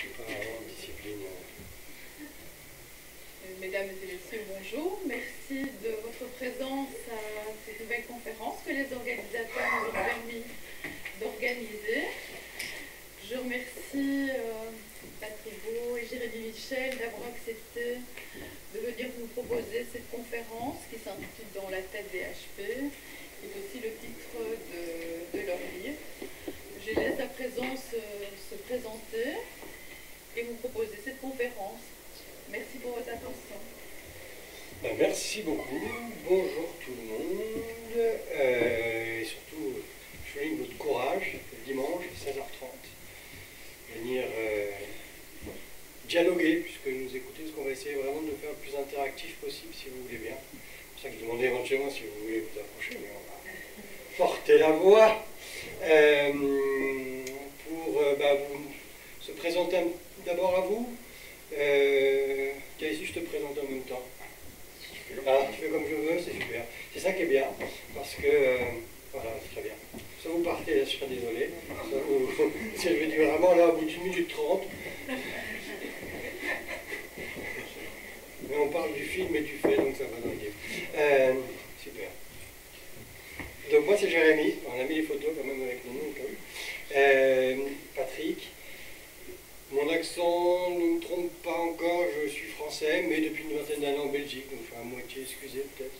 suis pas vraiment en discipline. Mesdames et messieurs, bonjour. Merci de votre présence à cette nouvelle conférence que les organisateurs nous ont permis d'organiser. Je remercie Patrick Beau et Jérémy Michel d'avoir accepté de venir nous proposer cette conférence qui s'intitule Dans la tête des HP, qui est aussi le titre de leur livre. Je laisse à présent se présenter et vous proposer cette conférence. Merci pour votre attention. Merci beaucoup. Bonjour tout le monde. Et surtout, je souligne votre courage, le dimanche, 16h30. Venir dialoguer, puisque nous écoutez, parce qu'on va essayer vraiment de le faire le plus interactif possible, si vous voulez bien. C'est pour ça que je demandais éventuellement si vous voulez vous approcher, mais on va porter la voix pour se présenter d'abord à vous. Casey, je te présente en même temps. Ah, tu fais comme je veux, c'est super. C'est ça qui est bien, parce que voilà, c'est très bien. Soit vous partez, là, je serais désolé. Soit vous, si je vais dire vraiment là, au bout d'une minute 30. Mais on parle du film et du fait, donc ça va dans le livre. Super. Donc moi c'est Jérémy, on a mis les photos quand même avec nos noms au cas où. Patrick. Mon accent ne me trompe pas encore, je suis français, mais depuis une vingtaine d'années en Belgique, donc je suis à moitié excusé peut-être.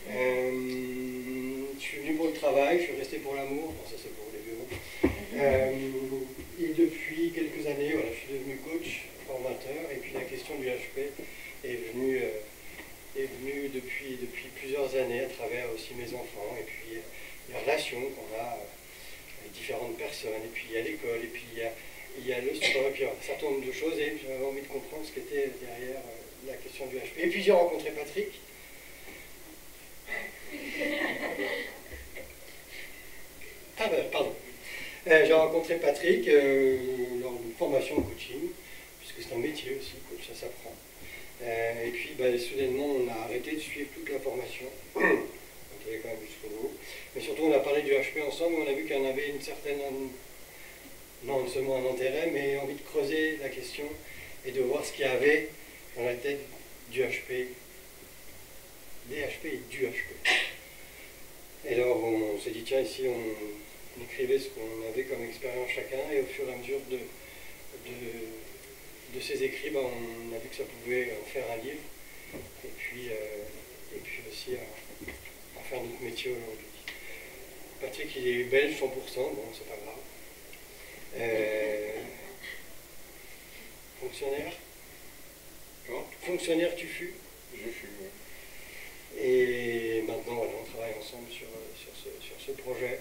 Je suis venu pour le travail, je suis resté pour l'amour, bon, ça c'est pour les vieux. Et depuis quelques années, voilà, je suis devenu coach, formateur, et puis la question du HP est venue depuis plusieurs années à travers aussi mes enfants, et puis les relations qu'on a avec différentes personnes, et puis il y a l'école, et puis il y a le sport, et puis un certain nombre de choses, et j'avais envie de comprendre ce qui était derrière la question du HP. Et puis j'ai rencontré Patrick. J'ai rencontré Patrick lors d'une formation de coaching, puisque c'est un métier aussi, coach, ça s'apprend. Et puis soudainement, on a arrêté de suivre toute la formation. On était quand même jusqu'au bout. Mais surtout, on a parlé du HP ensemble, et on a vu qu'il y en avait une certaine... non seulement un intérêt, mais envie de creuser la question et de voir ce qu'il y avait dans la tête du HP, des HP et du HP. Et alors on s'est dit, tiens, ici on écrivait ce qu'on avait comme expérience chacun, et au fur et à mesure de ces écrits, on a vu que ça pouvait en faire un livre, et puis aussi à faire notre métier aujourd'hui. Patrick, il est belge 100%, bon, c'est pas grave. Fonctionnaire. Comment ? Fonctionnaire, tu fus ? Je fus, oui. Et maintenant, voilà, on travaille ensemble sur ce projet.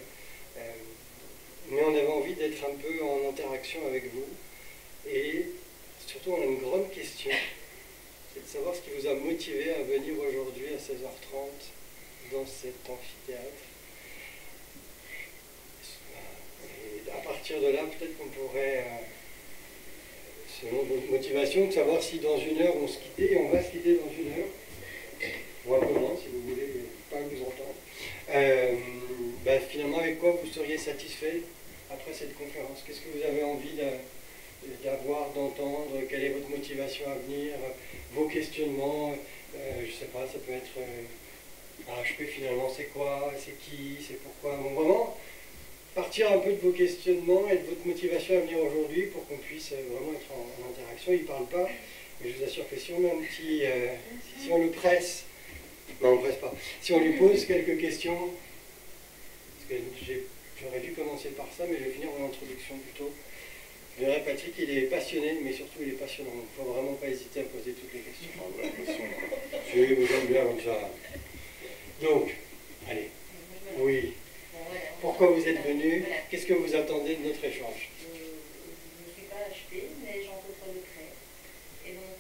Mais on avait envie d'être un peu en interaction avec vous. Et surtout, on a une grande question. C'est de savoir ce qui vous a motivé à venir aujourd'hui à 16h30 dans cet amphithéâtre. Et à partir de là, peut-être qu'on pourrait, selon votre motivation, savoir si dans une heure on se quittait, et on va se quitter dans une heure, ou un peu moins si vous voulez, pas vous entendre. Finalement, avec quoi vous seriez satisfait après cette conférence? Qu'est-ce que vous avez envie d'avoir, d'entendre? Quelle est votre motivation à venir? Vos questionnements? Je ne sais pas, ça peut être HP finalement, c'est quoi? C'est qui? C'est pourquoi? Bon, vraiment, partir un peu de vos questionnements et de votre motivation à venir aujourd'hui pour qu'on puisse vraiment être en interaction. Il ne parle pas, mais je vous assure que si on met un petit... si on le presse, non, on ne presse pas. Si on lui pose quelques questions, parce que j'aurais dû commencer par ça, mais je vais finir mon introduction plutôt. Je dirais, Patrick, il est passionné, mais surtout il est passionnant. Il ne faut vraiment pas hésiter à poser toutes les questions. Je vous aime bien comme ça. Donc, allez. Oui. Pourquoi vous êtes venu? Qu'est-ce que vous attendez de notre échange? Je ne suis pas HP, mais j'en côtoie de près. Et donc,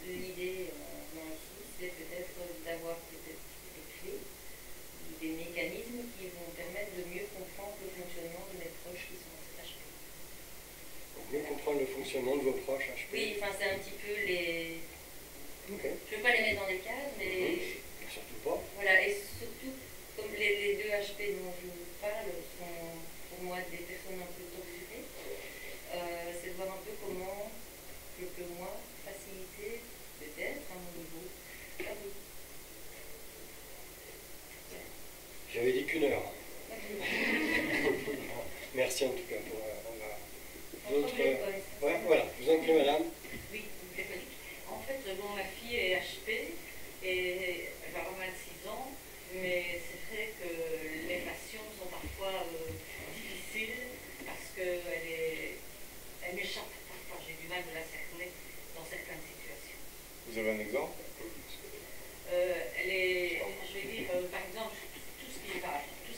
l'idée ici, c'est peut-être d'avoir peut-être des clés, des mécanismes qui vont permettre de mieux comprendre le fonctionnement de mes proches qui sont HP. Pour mieux comprendre le fonctionnement de vos proches HP. Oui, enfin, c'est un petit peu les... Okay. Je ne veux pas les mettre dans des cases, mais... Surtout pas. Voilà, et surtout, comme les deux HP dont je vous parle sont pour moi des personnes un peu toxiques, c'est peu moins facilité, peut-être, à mon niveau. À vous. J'avais dit qu'une heure. Merci en tout cas pour d'autres. Ouais, voilà, je vous en prie, madame. Oui, en fait, bon, ma fille est HP et elle va avoir 26 ans, mais c'est vrai que les passions sont parfois difficiles parce elle m'échappe parfois, j'ai du mal de la cerner dans certaines situations. Vous avez un exemple? Je vais dire, par exemple, tout ce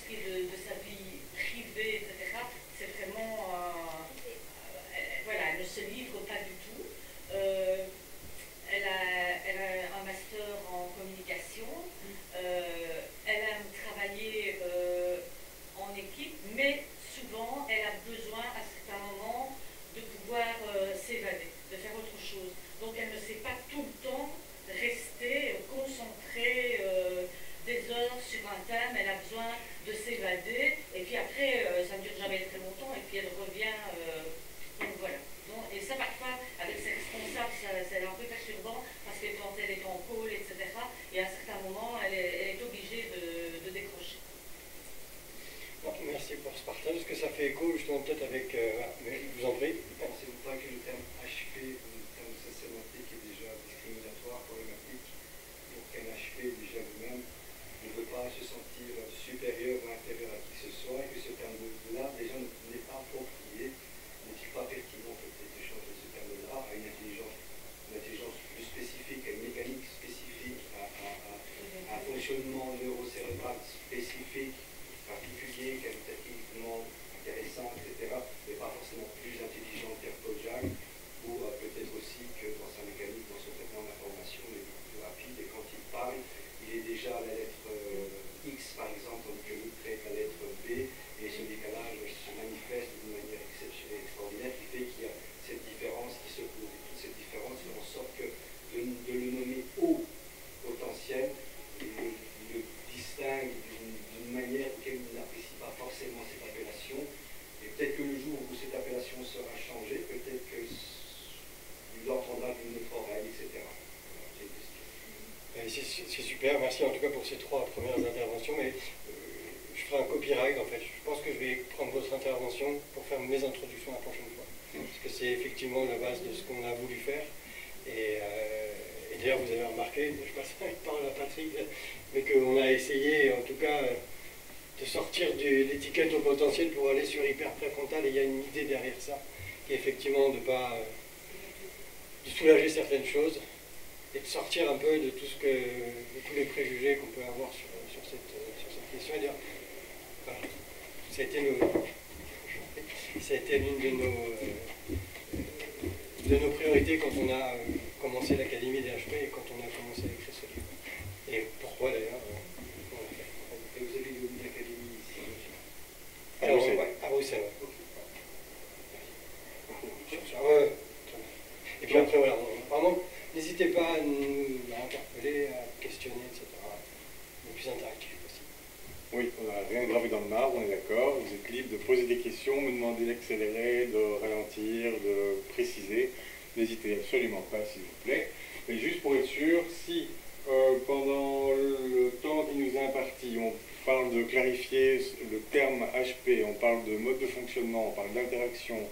qui est de sa vie privée, etc., c'est vraiment, voilà, elle ne se livre pas du tout. Elle a un master en communication. Elle aime travailler en équipe, mais souvent, elle a besoin à certains moments de pouvoir s'évader, de faire autre chose. Donc, elle ne sait pas tout le temps rester concentrée des heures sur un thème. Elle a besoin de s'évader. Et puis après, ça ne dure jamais très longtemps. Et puis elle revient. Donc voilà. Et ça, parfois, avec ses responsables, c'est un peu perturbant parce que quand elle est en pôle, etc., et à un certain moment, elle est obligée de décrocher. Bon, merci pour ce partage. Est-ce que ça fait écho justement peut-être avec... mais je vous en prie. Pensez-vous pas que le terme HP, le terme de sa sémantique est déjà discriminatoire, problématique, pour qu'un HP déjà lui-même ne peut pas se sentir supérieur ou inférieur à qui que ce soit, et que ce terme-là déjà n'est pas approprié, n'est-il pas pertinent peut-être de changer ce terme-là à une intelligence plus spécifique, à une mécanique spécifique, à un fonctionnement neurocérébral spécifique, particulier, qualitativement intéressant, etc., mais pas forcément plus intelligent qu'un Paul Jacques, ou peut-être aussi que dans sa mécanique, dans son traitement d'information, il est beaucoup plus rapide, et quand il parle, il est déjà à la lettre X, par exemple, tandis que l'autre traite la lettre B, et ce décalage se manifeste d'une manière exceptionnelle, extraordinaire, qui fait qu'il y a cette différence qui se pose. Et toute cette différence fait en sorte que de le nommer haut potentiel, le distingue d'une manière auquel il n'apprécie pas forcément cette appellation. Et peut-être que le jour où cette appellation sera changée, peut-être qu'il l'entendra d'une autre oreille, etc. C'est super, merci en tout cas pour ces 3 premières interventions, mais je ferai un copyright en fait. Je pense que je vais prendre votre intervention pour faire mes introductions la prochaine fois, parce que c'est effectivement la base de ce qu'on a voulu faire. Et d'ailleurs vous avez remarqué, je passe la parole à Patrick, mais qu'on a essayé en tout cas de sortir de l'étiquette au potentiel pour aller sur hyper préfrontal, et il y a une idée derrière ça, qui est effectivement de soulager certaines choses, et de sortir un peu de tous les préjugés qu'on peut avoir sur cette question. Et dire, voilà, ça a été l'une de nos priorités quand on a commencé l'Académie des HP et quand on a commencé à écrire ce livre. Et pourquoi d'ailleurs on l'a fait. Et vous avez une académie ici? Alors, ouais, à Bruxelles. Ouais. Et puis après, voilà, vraiment, n'hésitez pas à nous interpeller, à questionner, etc. Le plus interactif possible. Oui, on n'a rien gravé dans le marbre, on est d'accord. Vous êtes libre de poser des questions, me demander d'accélérer, de ralentir, de préciser. N'hésitez absolument pas, s'il vous plaît. Mais juste pour être sûr, si pendant le temps qui nous est imparti, on parle de clarifier le terme HP, on parle de mode de fonctionnement, on parle d'interaction,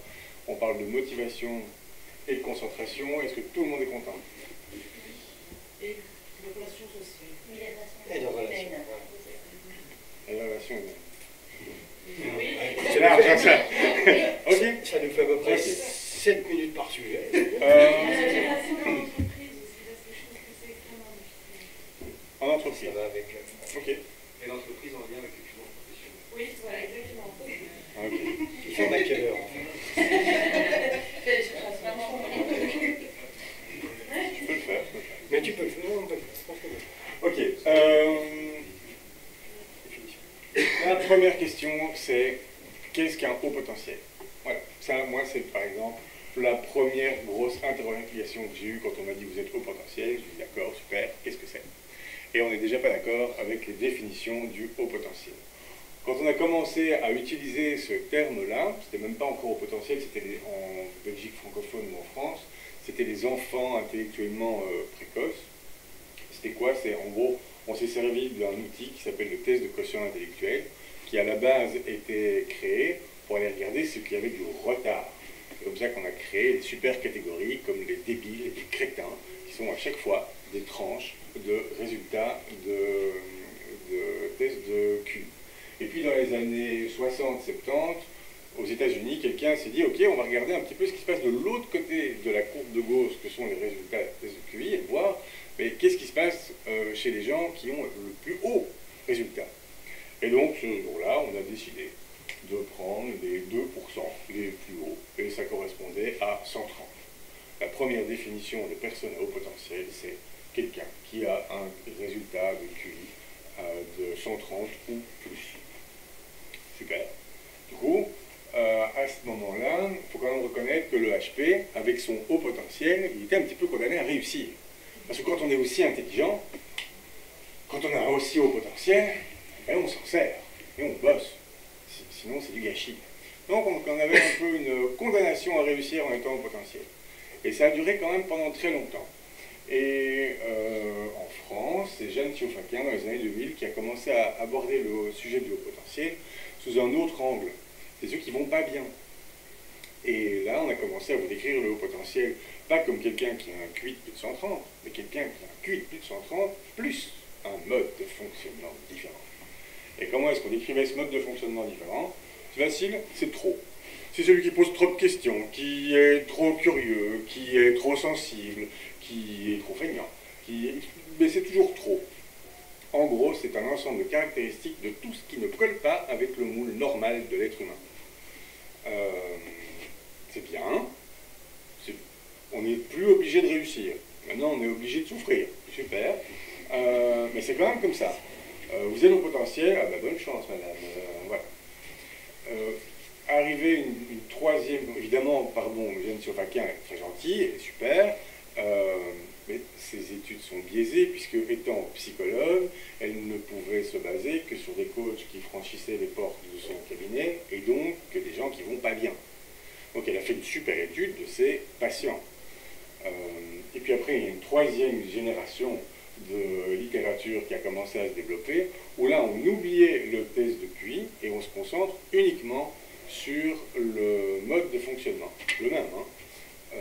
on parle de motivation et de concentration, est-ce que tout le monde est content? Et de relations sociales. Et de relations. Et la relation humaine. Oui. C'est large, hein, ça. Ok. Ça nous fait à peu près 7 minutes par sujet. En entreprise. Ça va avec... Ok. Et l'entreprise en lien avec les clients professionnels. Oui, voilà, exactement. Ok. Il faut à quelle heure en fait? Tu peux le faire. Mais tu peux le faire, on peut le faire. Ok. La première question, c'est qu'est-ce qu'un haut potentiel? Voilà. Ça, moi, c'est par exemple la première grosse interrogation que j'ai eue quand on m'a dit vous êtes haut potentiel. Je dis d'accord, super, qu'est-ce que c'est? Et on n'est déjà pas d'accord avec les définitions du haut potentiel. Quand on a commencé à utiliser ce terme-là, c'était même pas encore haut potentiel, c'était en Belgique francophone ou en France, c'était les enfants intellectuellement précoces. C'était quoi? C'est en gros, on s'est servi d'un outil qui s'appelle le test de quotient intellectuel, qui à la base était créé pour aller regarder ceux qui avaient du retard. C'est comme ça qu'on a créé des super catégories comme les débiles et les crétins, qui sont à chaque fois des tranches de résultats de tests de QI. Et puis dans les années 60-70, aux États-Unis, quelqu'un s'est dit, ok, on va regarder un petit peu ce qui se passe de l'autre côté de la courbe de Gauss, que sont les résultats de tests de QI, et voir mais qu'est-ce qui se passe chez les gens qui ont le plus haut résultat. Et donc ce jour-là, on a décidé de prendre les 2% les plus hauts, et ça correspondait à 130. La première définition de personne à haut potentiel, c'est quelqu'un qui a un résultat de QI de 130 ou plus. Super. Du coup, à ce moment-là, il faut quand même reconnaître que le HP, avec son haut potentiel, il était un petit peu condamné à réussir. Parce que quand on est aussi intelligent, quand on a un aussi haut potentiel, ben on s'en sert et on bosse. Sinon, c'est du gâchis. Donc, on avait un peu une condamnation à réussir en étant au potentiel. Et ça a duré quand même pendant très longtemps. Et en France, c'est Jeanne Tiofakin, dans les années 2000, qui a commencé à aborder le sujet du haut potentiel sous un autre angle. C'est ceux qui vont pas bien. Et là, on a commencé à vous décrire le haut potentiel, pas comme quelqu'un qui a un QI de plus de 130, mais quelqu'un qui a un QI de plus de 130, plus un mode de fonctionnement différent. Et comment est-ce qu'on décrivait ce mode de fonctionnement différent? C'est facile, c'est trop. C'est celui qui pose trop de questions, qui est trop curieux, qui est trop sensible, qui est trop feignant, mais c'est toujours trop. En gros, c'est un ensemble de caractéristiques de tout ce qui ne colle pas avec le moule normal de l'être humain. C'est bien, on n'est plus obligé de réussir. Maintenant, on est obligé de souffrir. Super. Mais c'est quand même comme ça. Vous êtes au potentiel, ah ben bonne chance, madame. Voilà. Arriver une troisième, évidemment, pardon, Jeanne Tiofakin est très gentille, elle est super, mais ses études sont biaisées, puisque étant psychologue, elle ne pouvait se baser que sur des coachs qui franchissaient les portes de son cabinet, et donc que des gens qui vont pas bien. Donc elle a fait une super étude de ses patients. Et puis après, il y a une troisième génération de littérature qui a commencé à se développer, où là, on oubliait le test de QI et on se concentre uniquement sur le mode de fonctionnement. Le même, hein.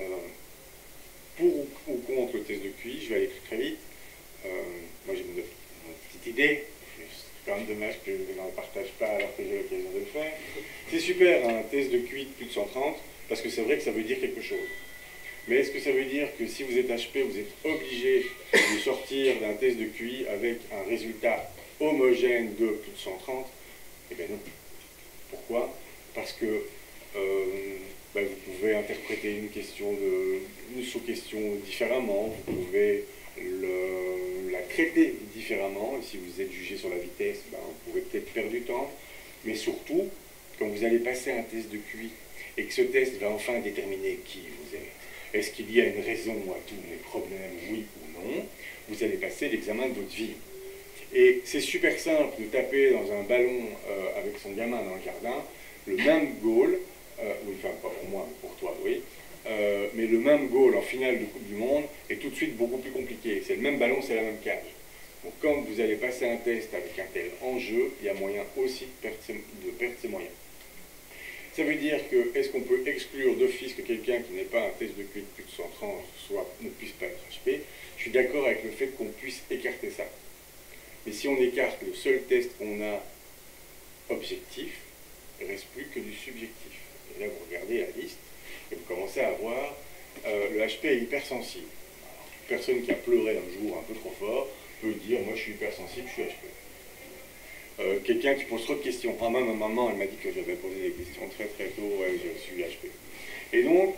Pour ou contre le test de QI, je vais aller très vite. Moi, j'ai une petite idée. C'est quand même dommage que je n'en partage pas alors que j'ai l'occasion de le faire. C'est super, un test de QI de plus de 130, parce que c'est vrai que ça veut dire quelque chose. Mais est-ce que ça veut dire que si vous êtes HP, vous êtes obligé de sortir d'un test de QI avec un résultat homogène de plus de 130? Eh bien non. Pourquoi? Parce que vous pouvez interpréter une sous-question différemment, vous pouvez la traiter différemment, et si vous êtes jugé sur la vitesse, vous pouvez peut-être perdre du temps, mais surtout, quand vous allez passer un test de QI, et que ce test va enfin déterminer qui vous êtes, est-ce qu'il y a une raison à tous mes problèmes, oui ou non, vous allez passer l'examen de votre vie. Et c'est super simple de taper dans un ballon avec son gamin dans le jardin, le même goal, oui, enfin pas pour moi, mais pour toi, oui, mais le même goal en finale de Coupe du Monde est tout de suite beaucoup plus compliqué. C'est le même ballon, c'est la même cage. Donc quand vous allez passer un test avec un tel enjeu, il y a moyen aussi de perdre ses moyens. Ça veut dire que, est-ce qu'on peut exclure d'office que quelqu'un qui n'est pas un test de QI de plus de 130 ne puisse pas être HP? Je suis d'accord avec le fait qu'on puisse écarter ça. Mais si on écarte le seul test qu'on a objectif, il ne reste plus que du subjectif. Et là, vous regardez la liste et vous commencez à voir le HP est hypersensible. Alors, une personne qui a pleuré un jour un peu trop fort peut dire, moi je suis hypersensible, je suis HP. Quelqu'un qui pose trop de questions. Ma maman, elle m'a dit que j'avais posé des questions très très tôt, ouais, je suis HP. Et donc,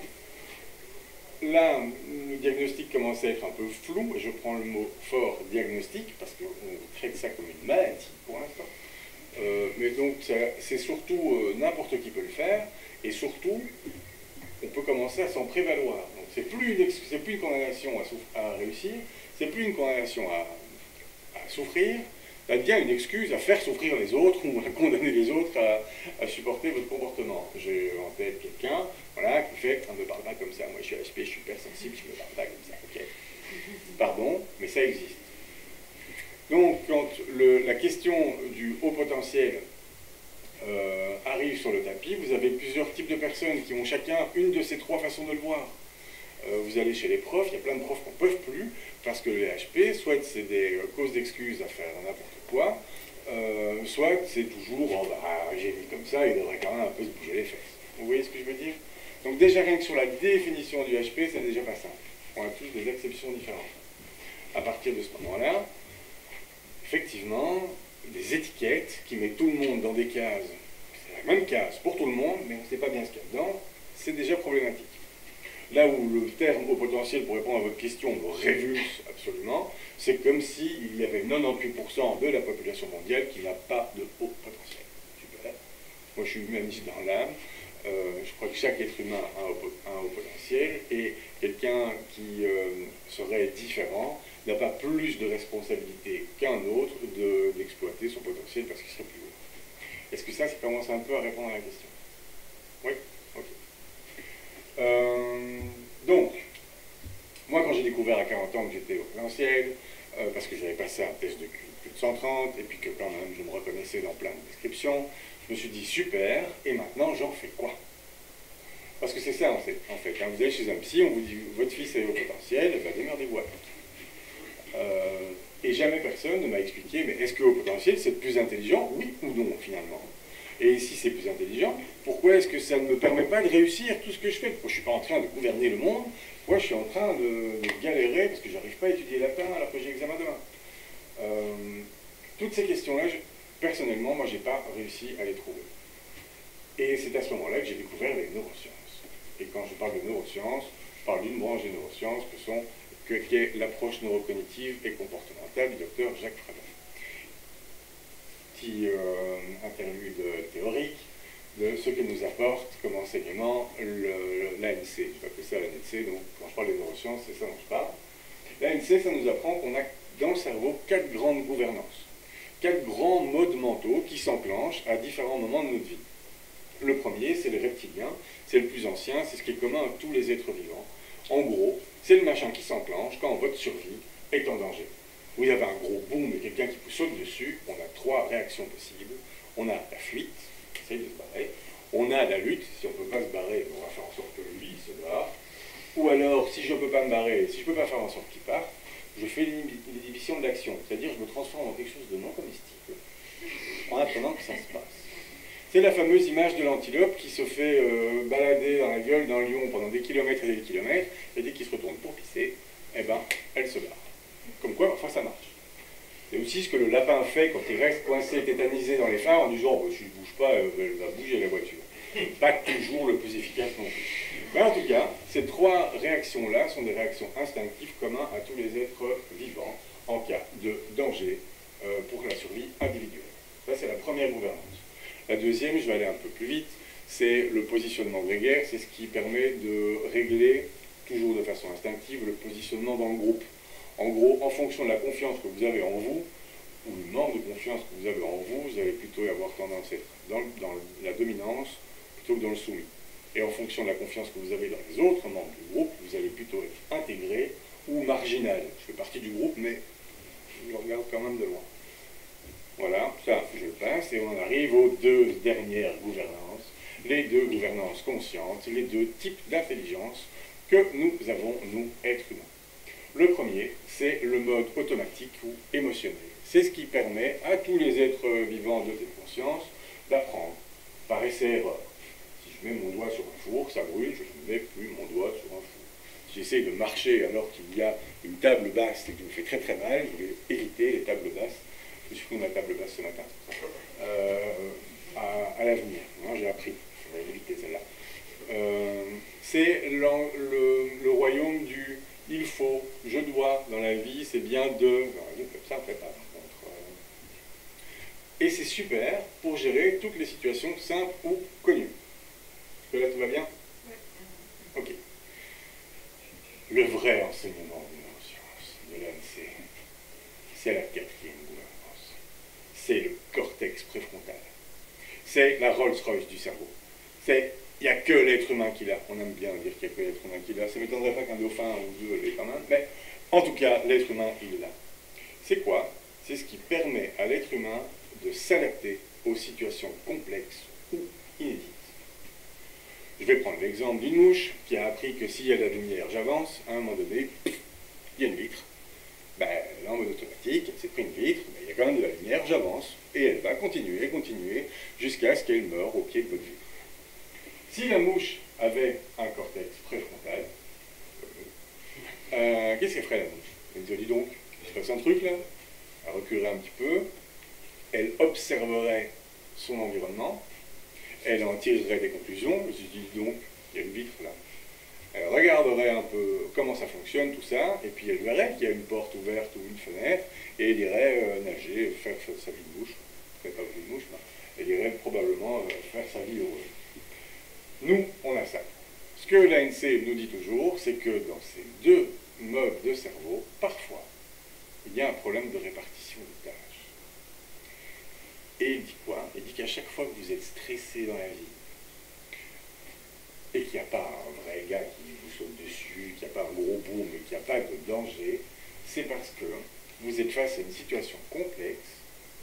là, le diagnostic commence à être un peu flou, et je prends le mot fort diagnostic, parce qu'on traite ça comme une maladie pour l'instant. Mais donc, c'est surtout n'importe qui peut le faire, et surtout, on peut commencer à s'en prévaloir. Donc, c'est plus une condamnation à réussir, c'est plus une condamnation à souffrir, ça devient une excuse à faire souffrir les autres ou à condamner les autres à supporter votre comportement. J'ai en tête quelqu'un, voilà, qui fait « on ne me parle pas comme ça, moi je suis HP, je suis hyper sensible, je ne me parle pas comme ça, ok. » Pardon, mais ça existe. Donc, quand la question du haut potentiel arrive sur le tapis, vous avez plusieurs types de personnes qui ont chacun une de ces trois façons de le voir. Vous allez chez les profs, il y a plein de profs qu'on ne peut plus, parce que les HP, soit c'est des causes d'excuses à faire n'importe quoi, soit c'est toujours, oh, bah, j'ai dit comme ça, il devrait quand même un peu se bouger les fesses. Vous voyez ce que je veux dire? Donc déjà, rien que sur la définition du HP, c'est déjà pas simple. On a tous des exceptions différentes. À partir de ce moment-là, effectivement, des étiquettes qui mettent tout le monde dans des cases, c'est la même case pour tout le monde, mais on ne sait pas bien ce qu'il y a dedans, c'est déjà problématique. Là où le terme haut potentiel, pour répondre à votre question, me révulse absolument, c'est comme s'il y avait 98% de la population mondiale qui n'a pas de haut potentiel. Super. Moi, je suis humaniste dans l'âme. Je crois que chaque être humain a un haut potentiel, et quelqu'un qui serait différent n'a pas plus de responsabilité qu'un autre d'exploiter son potentiel parce qu'il serait plus haut. Est-ce que ça commence un peu à répondre à la question? Oui? Ok. Donc, moi quand j'ai découvert à 40 ans que j'étais au potentiel, parce que j'avais passé un test de QI plus de 130, et puis que quand même je me reconnaissais dans plein de descriptions, je me suis dit super, et maintenant j'en fais quoi? Parce que c'est ça en fait. Quand vous allez chez un psy, on vous dit votre fils est au potentiel, et bien démerdez-vous avec. Et jamais personne ne m'a expliqué, mais est-ce que au potentiel c'est plus intelligent, oui ou non finalement? Et si c'est plus intelligent, pourquoi est-ce que ça ne me permet pas de réussir tout ce que je fais? Pourquoi je ne suis pas en train de gouverner le monde? Pourquoi je suis en train de galérer parce que je n'arrive pas à étudier latin alors que j'ai examen demain? Toutes ces questions-là, personnellement, moi, je n'ai pas réussi à les trouver. Et c'est à ce moment-là que j'ai découvert les neurosciences. Et quand je parle de neurosciences, je parle d'une branche des neurosciences qui est l'approche neurocognitive et comportementale du docteur Jacques Fravin. Petit interlude théorique de ce que nous apporte comme enseignement l'ANC. Je appelle ça l'ANC, donc quand je parle des neurosciences, c'est ça dont je parle. L'ANC, ça nous apprend qu'on a dans le cerveau 4 grandes gouvernances, 4 grands modes mentaux qui s'enclenchent à différents moments de notre vie. Le premier, c'est le reptilien, c'est le plus ancien, c'est ce qui est commun à tous les êtres vivants. En gros, c'est le machin qui s'enclenche quand votre survie est en danger. Vous avez un gros boom et quelqu'un qui vous saute dessus, on a 3 réactions possibles. On a la fuite, essaye de se barrer. On a la lutte, si on ne peut pas se barrer, on va faire en sorte que lui se barre. Ou alors, si je ne peux pas me barrer, si je ne peux pas faire en sorte qu'il parte, je fais l'inhibition de l'action, c'est-à-dire je me transforme en quelque chose de non comestible, en attendant que ça se passe. C'est la fameuse image de l'antilope qui se fait balader dans la gueule d'un lion pendant des kilomètres et des kilomètres, et dès qu'il se retourne pour pisser, eh ben, elle se barre. Comme quoi, parfois ça marche. C'est aussi ce que le lapin fait quand il reste coincé, tétanisé dans les phares, en disant si je ne bouge pas, elle va bouger la voiture. Pas toujours le plus efficace non plus. Mais en tout cas, ces 3 réactions-là sont des réactions instinctives communes à tous les êtres vivants en cas de danger pour la survie individuelle. Ça, c'est la première gouvernance. La deuxième, je vais aller un peu plus vite, c'est le positionnement grégaire. C'est ce qui permet de régler, toujours de façon instinctive, le positionnement dans le groupe. En gros, en fonction de la confiance que vous avez en vous, ou le manque de confiance que vous avez en vous, vous allez plutôt avoir tendance à être dans la dominance plutôt que dans le soumis. Et en fonction de la confiance que vous avez dans les autres membres du groupe, vous allez plutôt être intégré ou marginal. Je fais partie du groupe, mais je le regarde quand même de loin. Voilà, ça, je le passe, et on arrive aux 2 dernières gouvernances, les 2 gouvernances conscientes, les 2 types d'intelligence que nous avons, nous, êtres humains. Le premier, c'est le mode automatique ou émotionnel. C'est ce qui permet à tous les êtres vivants de cette conscience d'apprendre par essai-erreur. Si je mets mon doigt sur un four, ça brûle, je ne mets plus mon doigt sur un four. Si j'essaie de marcher alors qu'il y a une table basse et qui me fait très très mal, je vais éviter les tables basses. Je me suis pris ma table basse ce matin, à l'avenir. J'ai appris, je vais éviter celle-là. C'est le royaume du il faut, je dois, dans la vie, c'est bien de... Comme ça, on fait pas, par contre. Et c'est super pour gérer toutes les situations simples ou connues. Est-ce que là, tout va bien? Oui. Ok. Le vrai enseignement des neurosciences, de l'ANC, c'est la 4e gouvernance. préfrontal. C'est la Rolls-Royce du cerveau. Il n'y a que l'être humain qui l'a. On aime bien dire qu'il n'y a que l'être humain qui l'a. Ça ne m'étonnerait pas qu'un dauphin ou deux l'ait quand même. Mais en tout cas, l'être humain, il l'a. C'est quoi? C'est ce qui permet à l'être humain de s'adapter aux situations complexes ou inédites. Je vais prendre l'exemple d'une mouche qui a appris que s'il y a de la lumière, j'avance, à un moment donné, il y a une vitre. Ben, là, en mode automatique, elle s'est pris une vitre, mais il y a quand même de la lumière, j'avance, et elle va continuer, jusqu'à ce qu'elle meure au pied de votre vitre. Si la mouche avait un cortex préfrontal, qu'est-ce qu'elle ferait la mouche? Elle me dit, dis donc, il se passe un truc là, elle reculerait un petit peu, elle observerait son environnement, elle en tirerait des conclusions, elle se dit, dis donc, il y a une vitre là. Elle regarderait un peu comment ça fonctionne, tout ça, et puis elle verrait qu'il y a une porte ouverte ou une fenêtre, et elle irait nager, faire sa vie de mouche. Pas sa vie de mouche, mais elle irait probablement faire sa vie heureuse. Nous, on a ça. Ce que l'ANC nous dit toujours, c'est que dans ces deux modes de cerveau, parfois, il y a un problème de répartition des tâches. Et il dit quoi? Il dit qu'à chaque fois que vous êtes stressé dans la vie, et qu'il n'y a pas un vrai gars qui vous saute dessus, qu'il n'y a pas un gros boom, et qu'il n'y a pas de danger, c'est parce que vous êtes face à une situation complexe,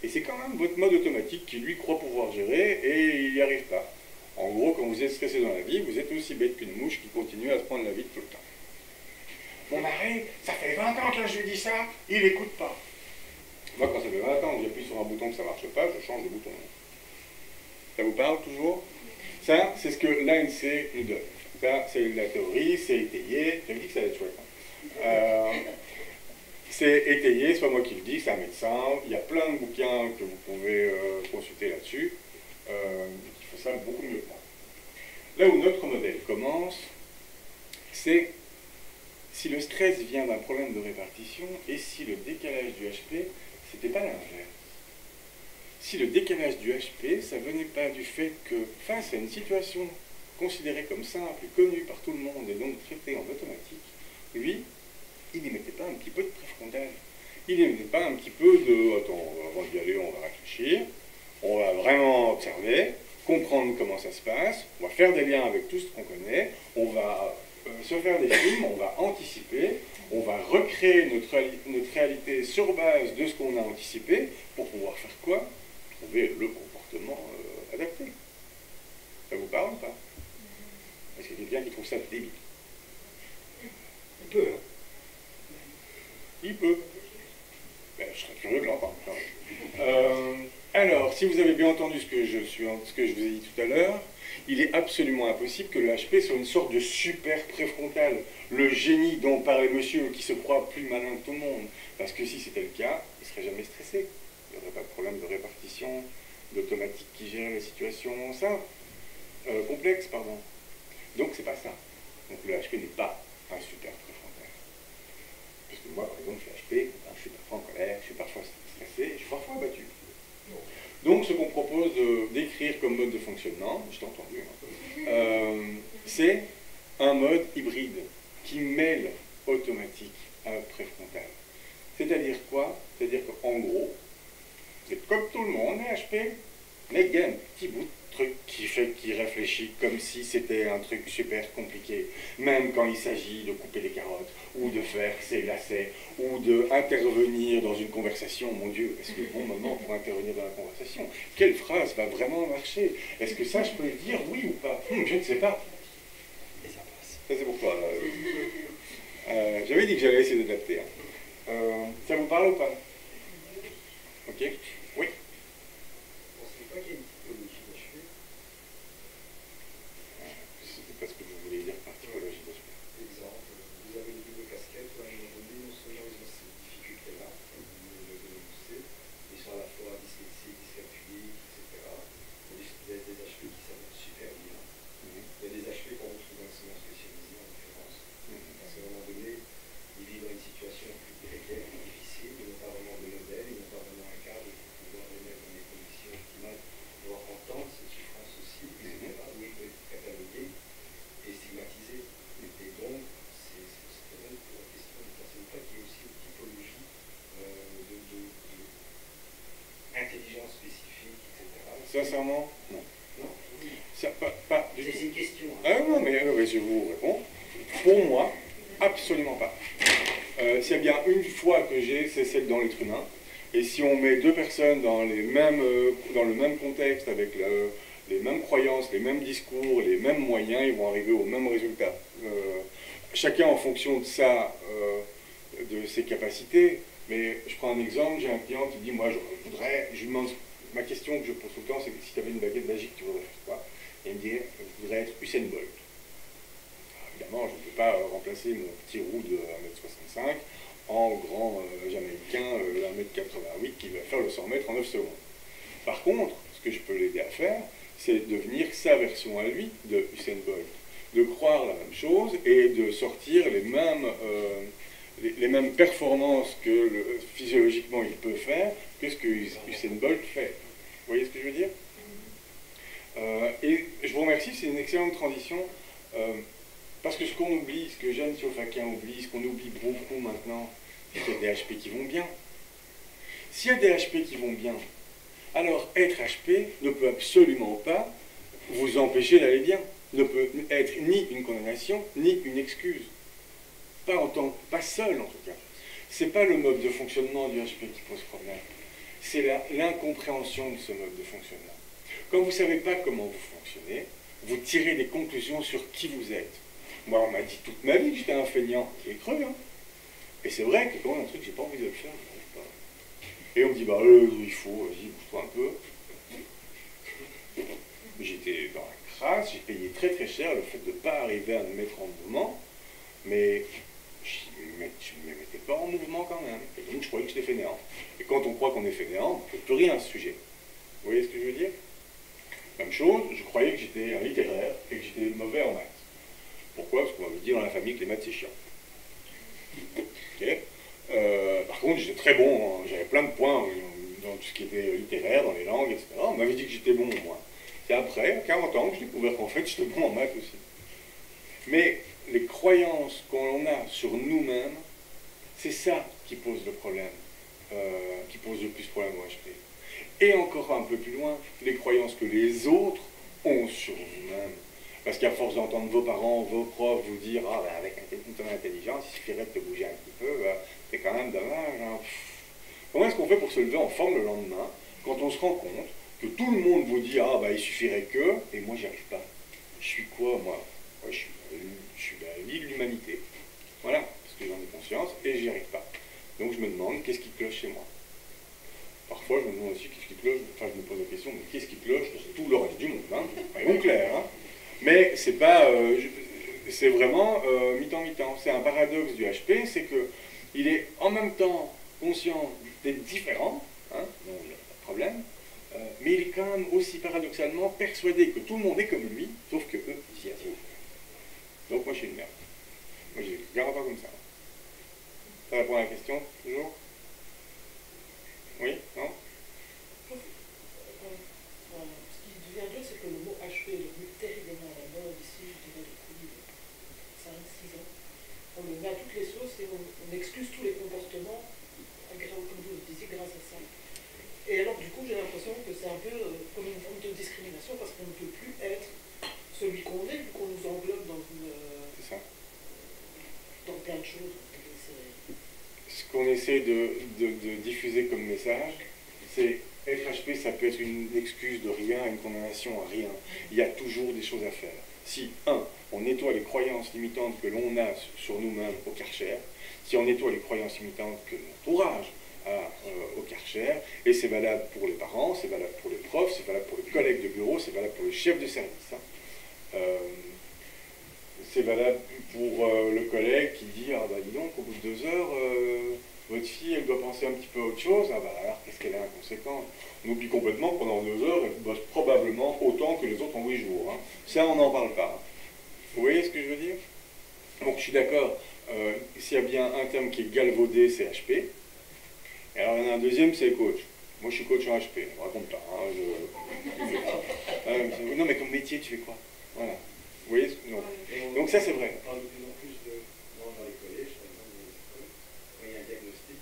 et c'est quand même votre mode automatique qui, lui, croit pouvoir gérer, et il n'y arrive pas. En gros, quand vous êtes stressé dans la vie, vous êtes aussi bête qu'une mouche qui continue à se prendre la vie tout le temps. Mon mari, ça fait 20 ans que je lui dis ça, il n'écoute pas. Moi, quand ça fait 20 ans que j'appuie sur un bouton que ça ne marche pas, je change de bouton. Ça vous parle toujours? Ça, c'est ce que l'ANC nous donne. Ça, c'est la théorie, c'est étayé. J'avais dit que ça allait être chouette. C'est étayé, c'est pas moi qui le dis, c'est un médecin. Il y a plein de bouquins que vous pouvez consulter là-dessus. Il faut ça beaucoup mieux que moi. Là où notre modèle commence, c'est si le stress vient d'un problème de répartition et si le décalage du HP, c'était pas l'inverse. Si le décalage du HP, ça venait pas du fait que face à une situation considérée comme simple et connue par tout le monde et donc traitée en automatique, lui, il n'y mettait pas un petit peu de préfrontal. Il n'y mettait pas un petit peu de « attends, avant d'y aller, on va réfléchir, on va vraiment observer, comprendre comment ça se passe, on va faire des liens avec tout ce qu'on connaît, on va se faire des films, on va anticiper, on va recréer notre réalité sur base de ce qu'on a anticipé pour pouvoir faire quoi? Trouver le comportement adapté. Ça vous parle ou pas? Est-ce qu'il y a quelqu'un qui trouve ça débile? Il peut, hein. Il peut. Ben, je serais curieux de l'entendre. Alors, si vous avez bien entendu ce que je vous ai dit tout à l'heure, il est absolument impossible que le HP soit une sorte de super préfrontal, le génie dont parlait monsieur qui se croit plus malin que tout le monde. Parce que si c'était le cas, il ne serait jamais stressé. Il n'y aurait pas de problème de répartition, d'automatique qui gère les situations simples, complexes, pardon. Donc c'est pas ça. Donc le HP n'est pas un super préfrontal. Parce que moi, par exemple, je suis HP, je suis parfois en colère, je suis parfois stressé, je suis parfois abattu. Donc ce qu'on propose d'écrire comme mode de fonctionnement, je t'ai entendu, c'est un mode hybride qui mêle automatique à préfrontal. C'est-à-dire quoi? C'est-à-dire qu'en gros, vous êtes comme tout le monde, les HP, mais il y a un petit bout de truc qui réfléchit comme si c'était un truc super compliqué, même quand il s'agit de couper des carottes, ou de faire ses lacets, ou d'intervenir dans une conversation. Mon Dieu, est-ce que le bon moment pour intervenir dans la conversation? Quelle phrase va vraiment marcher? Est-ce que ça, je peux le dire oui ou pas? Je ne sais pas. Et ça passe. Ça, c'est pourquoi. J'avais dit que j'allais essayer d'adapter. Ça vous parle ou pas? Ok? Oui. On ne sait pas qu'il y a une typologie d'HP. C'est pas ce que vous voulez dire par typologie d'HP. Exemple, vous avez une double casquette, à un moment donné, non seulement ils ont ces difficultés-là, comme vous le dénoncez, ils sont à la fois dyslexiques, dyscalculiques, etc. Il y a des HP qui s'adaptent super bien. Il y a des HP qu'on retrouve dans le enseignement spécialisé, en l'occurrence. Parce qu'à un moment donné, ils vivent dans une situation plus précaire, plus difficile, ils n'ont pas vraiment de modèle, ils n'ont pas vraiment un cadre pour pouvoir les mettre dans des conditions optimales, pouvoir entendre cette souffrance aussi, etc. Où ils peuvent être catalogués et stigmatisés. Et donc, c'est sincèrement, non. Pas du tout. C'est une question. Ah non, mais je vous réponds. Pour moi, absolument pas. S'il y a bien une foi que j'ai, c'est celle dans l'être humain. Et si on met deux personnes dans le même contexte, avec les mêmes croyances, les mêmes discours, les mêmes moyens, ils vont arriver au même résultat. Chacun en fonction de ses capacités. Mais je prends un exemple, j'ai un client qui dit, moi je lui demande, ma question que je pose tout le temps, c'est que si tu avais une baguette magique, tu voudrais faire quoi? Et il me dit, je voudrais être Usain Bolt. Alors, évidemment, je ne peux pas remplacer mon petit roux de 1m65 en grand Jamaïcain 1m88 qui va faire le 100 mètres en 9 secondes. Par contre, ce que je peux l'aider à faire, c'est devenir sa version à lui de Usain Bolt, de croire la même chose et de sortir les mêmes performances que physiologiquement il peut faire que ce que Usain Bolt fait. Vous voyez ce que je veux dire? Et je vous remercie, c'est une excellente transition, parce que ce qu'on oublie, ce que Jeanne Siofakian oublie, ce qu'on oublie beaucoup maintenant, c'est qu'il y a des HP qui vont bien. S'il y a des HP qui vont bien, alors être HP ne peut absolument pas vous empêcher d'aller bien, ne peut être ni une condamnation, ni une excuse. Pas seul en tout cas. C'est pas le mode de fonctionnement du HP qui pose problème, c'est l'incompréhension de ce mode de fonctionnement. Quand vous ne savez pas comment vous fonctionnez, vous tirez des conclusions sur qui vous êtes. Moi, on m'a dit toute ma vie que j'étais un feignant. J'ai cru, hein. Et c'est vrai que quand un truc, j'ai pas envie de le faire, je n'arrive pas. Et on me dit, bah, il faut, vas-y, bouge-toi un peu. J'étais dans la crasse, j'ai payé très très cher le fait de ne pas arriver à me mettre en mouvement, mais je ne me mettais pas en mouvement quand même. Et donc, je croyais que j'étais fainéant. Et quand on croit qu'on est fainéant, on ne fait plus rien à ce sujet. Vous voyez ce que je veux dire? Même chose, je croyais que j'étais un littéraire et que j'étais mauvais en maths. Pourquoi? Parce qu'on m'avait dit dans la famille que les maths c'est chiant. Okay. Par contre, j'étais très bon, j'avais plein de points dans tout ce qui était littéraire, dans les langues, etc. On m'avait dit que j'étais bon au moins. C'est après, à 40 ans, que j'ai découvert qu'en fait, j'étais bon en maths aussi. Mais les croyances qu'on a sur nous-mêmes, c'est ça qui pose le problème, qui pose le plus problème au HP. Et encore un peu plus loin, les croyances que les autres ont sur vous-même. Parce qu'à force d'entendre vos parents, vos profs vous dire « Ah, ben avec ton intelligence, il suffirait de te bouger un petit peu, c'est quand même dommage. Hein. » Comment est-ce qu'on fait pour se lever en forme le lendemain, quand on se rend compte que tout le monde vous dit « Ah, ben il suffirait que… » et moi, j'y arrive pas. Je suis quoi, moi? Ouais, je suis la vie de l'humanité. Voilà, parce que j'en ai conscience et j'y arrive pas. Donc je me demande, qu'est-ce qui cloche chez moi? Parfois, je me demande aussi qu'est-ce qui cloche, enfin je me pose la question, mais qu'est-ce qui cloche dans tout le reste du monde, hein? Soyons clairs, hein? Mais c'est pas, c'est vraiment mi-temps. C'est un paradoxe du HP, c'est qu'il est en même temps conscient d'être différent, hein, donc il n'y a pas de problème, mais il est quand même aussi paradoxalement persuadé que tout le monde est comme lui, sauf que eux, ils y arrivent. Donc moi je suis une merde. Moi je ne regarde pas comme ça. Ça répond à la question, toujours? Oui? Non? Ce qui devient dur, c'est que le mot HP est devenu terriblement à la mode ici, je dirais, depuis 5-6 ans. On le met à toutes les sauces et on excuse tous les comportements, comme vous le disiez, grâce à ça. Et alors, du coup, j'ai l'impression que c'est un peu comme une forme de discrimination parce qu'on ne peut plus être celui qu'on est, vu qu'on nous englobe dans plein de choses. Ce qu'on essaie de diffuser comme message, c'est être HP, ça peut être une excuse de rien, une condamnation à rien. Il y a toujours des choses à faire. Si, on nettoie les croyances limitantes que l'on a sur nous-mêmes au Karcher, si on nettoie les croyances limitantes que l'entourage a au Karcher, et c'est valable pour les parents, c'est valable pour les profs, c'est valable pour les collègues de bureau, c'est valable pour les chefs de service. Hein. C'est valable pour le collègue qui dit « Ah bah dis donc, au bout de 2 heures, votre fille, elle doit penser un petit peu à autre chose. Ah bah alors, qu'est-ce qu'elle est inconséquente ?» On oublie complètement que pendant 2 heures, elle bosse probablement autant que les autres en 8 jours. Hein. Ça, on n'en parle pas. Vous voyez ce que je veux dire? Donc je suis d'accord, s'il y a bien un terme qui est galvaudé, c'est HP. Et alors il y en a un deuxième, c'est coach. Moi je suis coach en HP, ne raconte pas. Hein, non mais ton métier, tu fais quoi? Voilà. Vous voyez? Donc ça c'est vrai. On parle de plus en plus dans les collèges, par exemple, dans les écoles, quand il y a un diagnostic,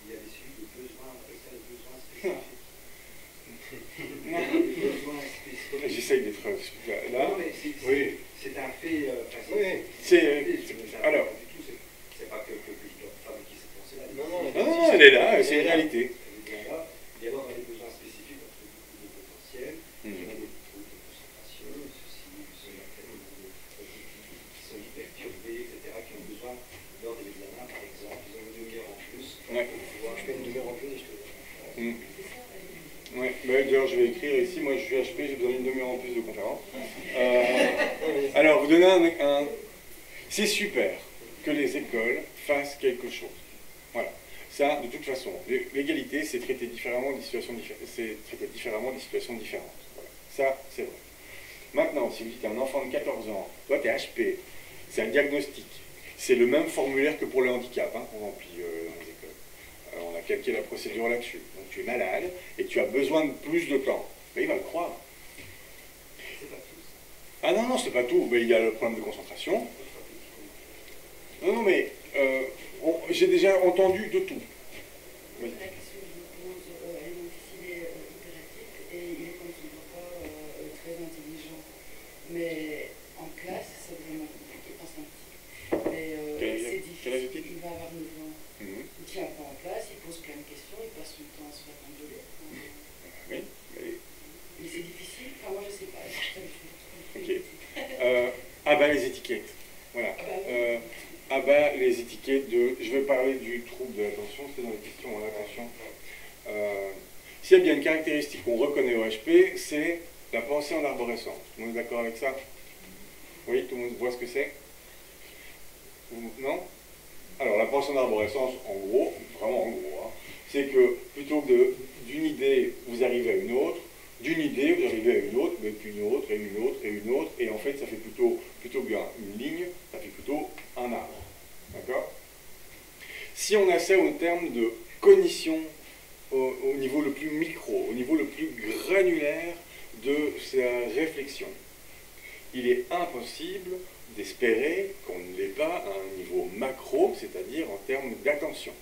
il y a des suivis de besoins, on appelle ça les besoins spécifiques. j'essaye d'être là. Non, mais Oui. c'est un fait. Oui. Alors. C'est pas que je dois fabriquer cette pensée-là. Non, elle est là, c'est une réalité. Elle est bien là. Et alors, elle a des besoins spécifiques entre beaucoup de potentiel. Il y a des troubles de concentration, ceci, cela, qui sont hyperturbés, etc., qui ont besoin, lors de l'examen, par exemple, ils ont une demi-heure en plus. Ouais. Je fais une demi-heure en plus et je te... Ouais, d'ailleurs je vais écrire ici, moi je suis HP, j'ai besoin d'une demi-heure en plus de conférence. Alors, vous donnez c'est super que les écoles fassent quelque chose. Voilà. Ça, de toute façon, l'égalité, c'est traiter différemment des situations différentes. Voilà. Ça, c'est vrai. Maintenant, si vous dites à un enfant de 14 ans, toi tu es HP, c'est un diagnostic. C'est le même formulaire que pour le handicap, hein, qu'on remplit dans les écoles. On a calqué la procédure là-dessus. Donc tu es malade et tu as besoin de plus de temps. Mais il va le croire. C'est pas tout ça. Ah non, c'est pas tout. Mais il y a le problème de concentration. Non, mais j'ai déjà entendu de tout. Oui. La question que je me pose, elle est difficile et hyperactif et il est comme son papa très intelligent. Mais en classe, c'est vraiment compliqué, instinctif. Mais c'est difficile. Il va avoir 9 ans. Il ne tient pas en place, il pose plein de questions, il passe son temps à se faire engueuler. Oui, mais c'est difficile. Enfin, moi, je ne sais pas. Ok. Les étiquettes. Voilà. Les étiquettes de... Je vais parler du trouble de l'attention, c'est dans les questions, attention. S'il y a bien une caractéristique qu'on reconnaît au HP, c'est la pensée en arborescence. Tout le monde est d'accord avec ça? Oui, tout le monde voit ce que c'est? Non? Alors, la pensée en arborescence, en gros, vraiment en gros, hein, c'est que plutôt que d'une idée, vous arrivez à une autre, d'une idée, vous arrivez à une autre, mais puis une autre, et une autre, et une autre, et en fait, ça fait plutôt qu'une ligne, ça fait plutôt un arbre. D'accord? Si on a ça au terme de cognition au niveau le plus micro, au niveau le plus granulaire de sa réflexion, il est impossible d'espérer qu'on ne l'ait pas à un niveau macro, c'est-à-dire en termes d'attention.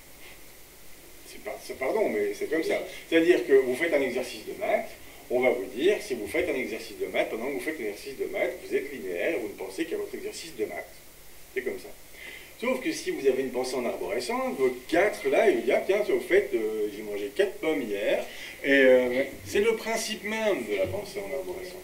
Pardon, mais c'est comme ça. C'est-à-dire que vous faites un exercice de maths, on va vous dire, si vous faites un exercice de maths, pendant que vous faites l'exercice de maths, vous êtes linéaire, vous ne pensez qu'à votre exercice de maths. C'est comme ça. Sauf que si vous avez une pensée en arborescence, votre 4, là, il vous dit, ah tiens, au fait, j'ai mangé 4 pommes hier, et c'est le principe même de la pensée en arborescence.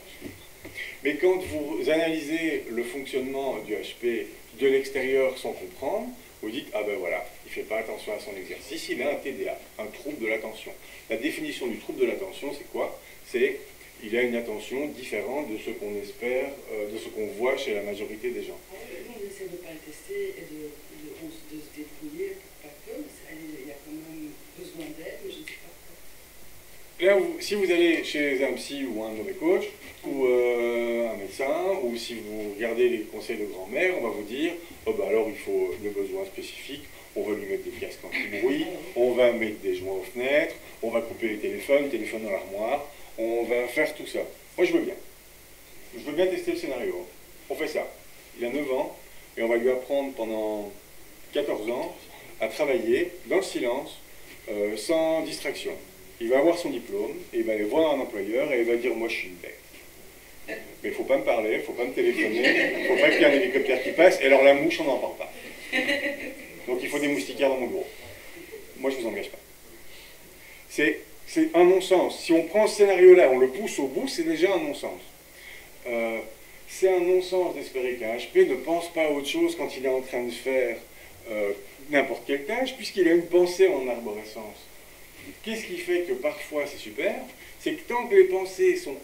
Mais quand vous analysez le fonctionnement du HP de l'extérieur sans comprendre, vous dites, ah ben voilà, il ne fait pas attention à son exercice, il a un TDA, un trouble de l'attention. La définition du trouble de l'attention, c'est quoi? C'est il a une attention différente de ce qu'on espère, de ce qu'on voit chez la majorité des gens. Nous, on essaie de ne pas le tester et de se débrouiller pour pas que, il y a quand même besoin d'aide, mais je ne sais pas. Là, si vous allez chez un psy ou un mauvais coach, ou un médecin, ou si vous regardez les conseils de grand-mère, on va vous dire, oh ben alors il faut le besoin spécifique, on va lui mettre des casques anti-bruit, on va mettre des joints aux fenêtres, on va couper les téléphones dans l'armoire, on va faire tout ça. Moi je veux bien. Je veux bien tester le scénario. On fait ça. Il a 9 ans, et on va lui apprendre pendant 14 ans à travailler dans le silence, sans distraction. Il va avoir son diplôme, et il va aller voir un employeur, et il va dire, moi je suis une bête. Mais il ne faut pas me parler, il ne faut pas me téléphoner, il ne faut pas qu'il y ait un hélicoptère qui passe, et alors la mouche, on n'en parle pas. Donc il faut des moustiquaires dans mon bureau. Moi je ne vous engage pas. C'est un non-sens. Si on prend ce scénario-là, on le pousse au bout, c'est déjà un non-sens. C'est un non-sens d'espérer qu'un HP ne pense pas à autre chose quand il est en train de faire n'importe quelle tâche, puisqu'il a une pensée en arborescence. Qu'est-ce qui fait que parfois c'est super? C'est que tant que les pensées sont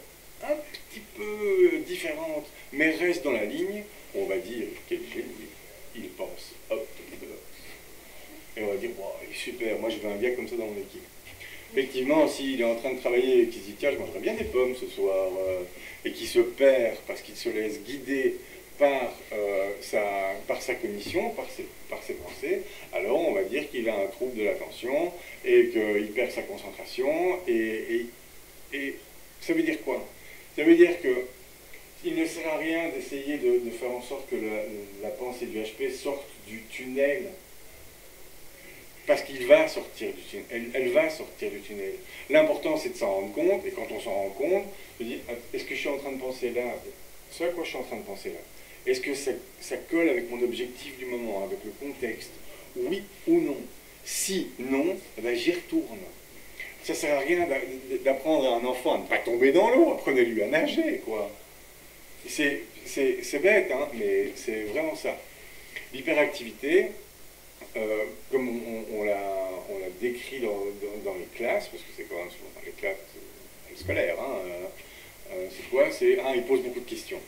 un petit peu différentes, mais restent dans la ligne, on va dire, quel génie, il pense out of the box. Et on va dire, wow, il est super, moi je veux un gars comme ça dans mon équipe. Effectivement, s'il est en train de travailler et qu'il se dit, tiens, je mangerais bien des pommes ce soir, et qu'il se perd parce qu'il se laisse guider par sa cognition, par ses pensées, alors on va dire qu'il a un trouble de l'attention et qu'il perd sa concentration. Et ça veut dire quoi? Ça veut dire qu'il ne sert à rien d'essayer de faire en sorte que la pensée du HP sorte du tunnel parce qu'il va sortir du tunnel, elle va sortir du tunnel. L'important, c'est de s'en rendre compte, et quand on s'en rend compte, de dire, est-ce que je suis en train de penser là, ce à quoi je suis en train de penser là, est-ce que ça colle avec mon objectif du moment, avec le contexte, oui ou non? Si non, ben j'y retourne. Ça ne sert à rien d'apprendre à un enfant à ne pas tomber dans l'eau, apprenez-lui à nager, quoi. C'est bête, hein, mais c'est vraiment ça. L'hyperactivité, comme on l'a décrit dans les classes, parce que c'est quand même souvent dans les classes scolaires, hein, c'est quoi? C'est, il pose beaucoup de questions.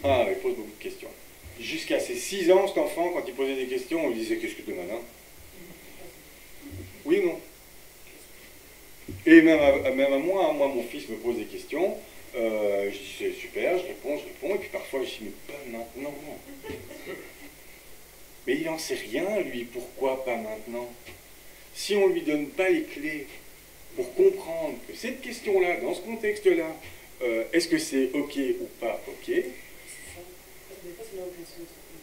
Il pose beaucoup de questions. Jusqu'à ses 6 ans, cet enfant, quand il posait des questions, on lui disait, qu'est-ce que tu demandes, hein? Oui ou non? Et même à moi, mon fils me pose des questions, je dis c'est super, je réponds, et puis parfois je dis mais pas maintenant. Mais il n'en sait rien, lui, pourquoi pas maintenant? Si on ne lui donne pas les clés pour comprendre que cette question-là, dans ce contexte-là, est-ce que c'est ok ou pas ok?